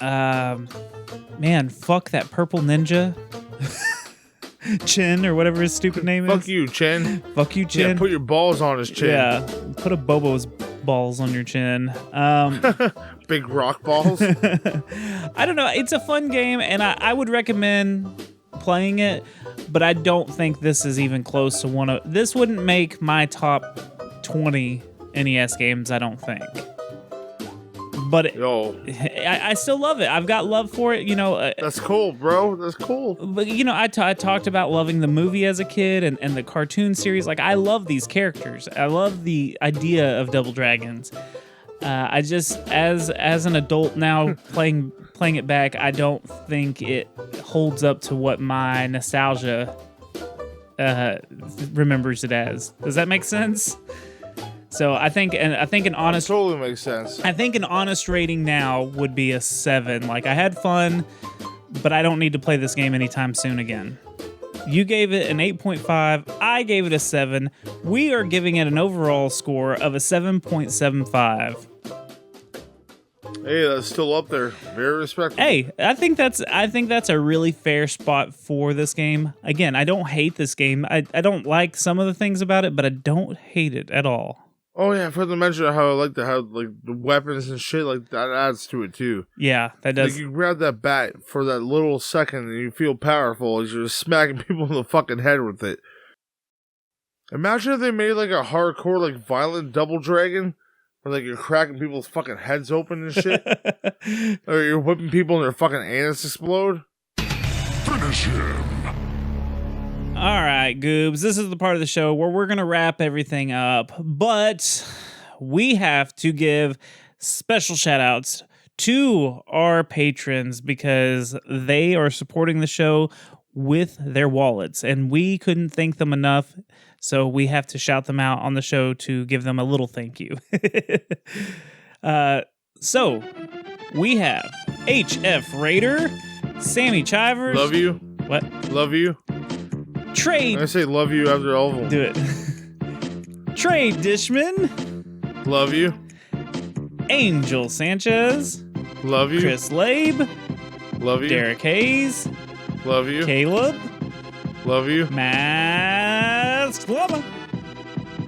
Man, fuck that purple ninja. Chin, or whatever his stupid name is. Fuck you, Chin. Fuck you, Chin. Yeah, put your balls on his chin. Yeah, put a Bobo's balls on your chin. Big rock balls. I don't know. It's a fun game, and I would recommend playing it, but I don't think this is even close to one of... This wouldn't make my top 20 NES games, I don't think. But I still love it. I've got love for it, That's cool, bro. That's cool. But, I talked about loving the movie as a kid and the cartoon series. Like, I love these characters. I love the idea of Double Dragons. I just, as an adult now playing it back, I don't think it holds up to what my nostalgia remembers it as. Does that make sense? So I think an honest... That totally makes sense. I think an honest rating now would be a 7. Like, I had fun, but I don't need to play this game anytime soon again. You gave it an 8.5. I gave it a 7. We are giving it an overall score of a 7.75. Hey, that's still up there. Very respectable. Hey, I think that's a really fair spot for this game. Again, I don't hate this game. I don't like some of the things about it, but I don't hate it at all. Oh yeah, I forgot to mention how I like the weapons and shit, like that adds to it too. Yeah, that does. Like you grab that bat for that little second and you feel powerful as you're smacking people in the fucking head with it. Imagine if they made like a hardcore, like violent Double Dragon, where like you're cracking people's fucking heads open and shit. Or you're whipping people and their fucking anus explode. Finish him. All right, Goobs, this is the part of the show where we're going to wrap everything up, but we have to give special shout-outs to our patrons because they are supporting the show with their wallets, and we couldn't thank them enough, so we have to shout them out on the show to give them a little thank you. So, we have HF Raider, Sammy Chivers. Love you. What? Love you. Trade. I say love you after all of them. Do it. Trey Dishman. Love you. Angel Sanchez. Love you. Chris Labe. Love you. Derek Hayes. Love you. Caleb. Love you. Masked Llama.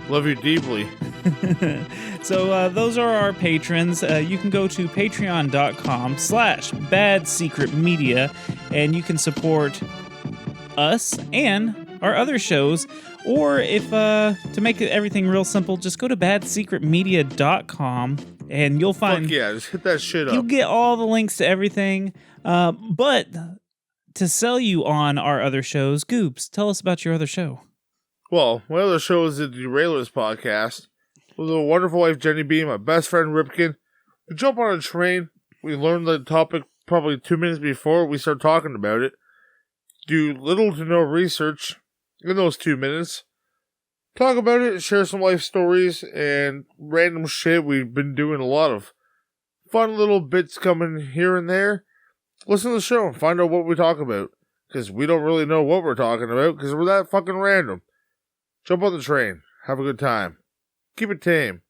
Love you deeply. So those are our patrons. You can go to patreon.com/badsecretmedia and you can support us and our other shows, or if to make everything real simple, just go to badsecretmedia.com and you'll find... Fuck yeah, just hit that shit up. You'll get all the links to everything, but to sell you on our other shows, Goops, tell us about your other show. Well, my other show is the Derailers podcast with a wonderful wife, Jenny B, my best friend, Ripkin. We jump on a train, we learn the topic probably 2 minutes before we start talking about it, do little to no research in those 2 minutes, talk about it, share some life stories, and random shit. We've been doing a lot of fun little bits coming here and there. Listen to the show and find out what we talk about, because we don't really know what we're talking about, because we're that fucking random. Jump on the train. Have a good time. Keep it tame.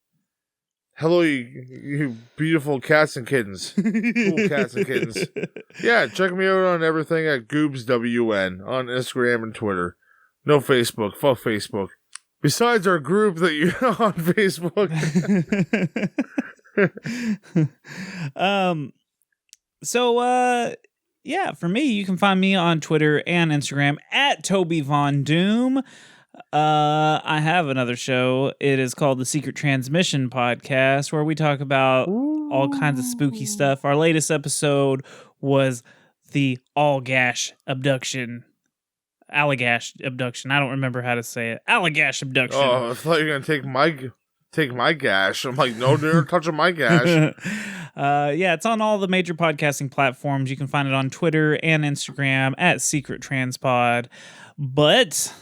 Hello, you beautiful cats and kittens. Cool cats and kittens. Yeah, check me out on everything at GoobsWN on Instagram and Twitter. No Facebook. Fuck Facebook. Besides our group that you're on Facebook. Yeah, for me, you can find me on Twitter and Instagram at Toby Von Doom. I have another show. It is called the Secret Transmission Podcast, where we talk about all kinds of spooky stuff. Our latest episode was the Allagash abduction. Allagash abduction. I don't remember how to say it. Allagash abduction. Oh, I thought you were gonna take my gash. I'm like, no, they're touching my gash. Yeah, it's on all the major podcasting platforms. You can find it on Twitter and Instagram at Secret Transpod. But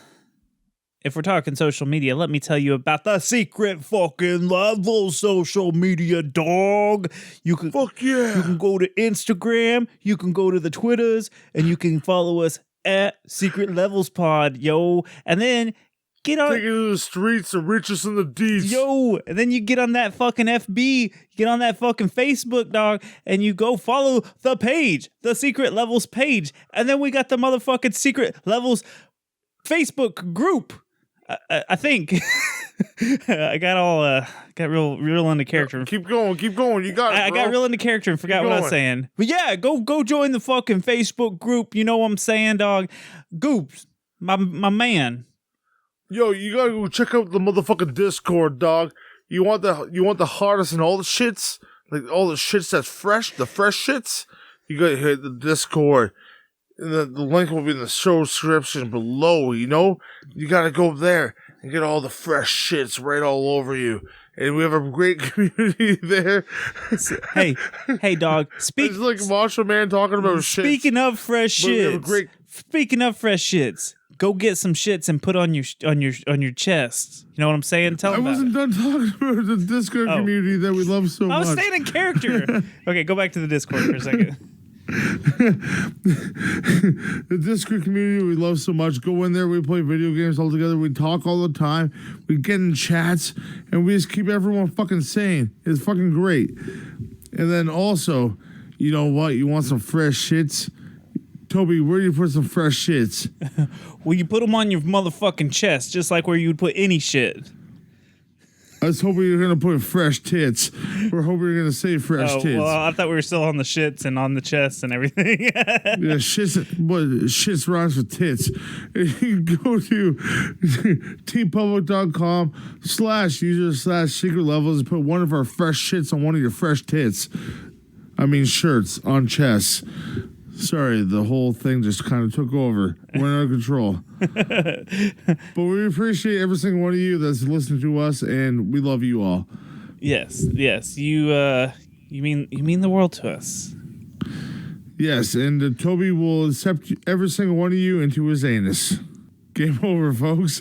if we're talking social media, let me tell you about the Secret fucking Level social media, dog. You can Fuck yeah. You can go to Instagram, you can go to the Twitters, and you can follow us at Secret Levels Pod, yo. And then get on Take it to the streets and reach us in the deeds. Yo, and then you get on that fucking FB, get on that fucking Facebook, dog, and you go follow the page, the Secret Levels page. And then we got the motherfucking Secret Levels Facebook group. I think I got real into character. Keep going. You got it, I bro. got real into character and forgot what I was saying. But yeah, go join the fucking Facebook group. You know what I'm saying, dog? Goops, my man. Yo, you gotta go check out the motherfucking Discord, dog. You want the hardest and all the shits? Like all the shits that's fresh, the fresh shits? You gotta hit the Discord. And the link will be in the show description below, you know? You gotta go there and get all the fresh shits right all over you. And we have a great community there. Hey, dog. It's like Macho Man talking about shit. Speaking of fresh shits, go get some shits and put on your chest. You know what I'm saying? Tell them. I wasn't done talking about the Discord community that we love so much. I was staying in character. Okay, go back to the Discord for a second. The Discord community we love so much. Go in there. We play video games all together. We talk all the time. We get in chats, and we just keep everyone fucking sane. It's fucking great. And then also, you know what? You want some fresh shits? Toby, where do you put some fresh shits? Well, you put them on your motherfucking chest, just like where you would put any shit. I was hoping you were going to put fresh tits. We're hoping you're going to say fresh tits. Well, I thought we were still on the shits and on the chest and everything. Yeah, shits rhymes with tits. You can go to teampublic.com/user/secret levels and put one of our fresh shits on one of your fresh tits. I mean shirts on chests. Sorry, the whole thing just kind of took over. Went out of control. But we appreciate every single one of you that's listening to us, and we love you all. Yes. You mean the world to us. Yes, and Toby will accept every single one of you into his anus. Game over, folks.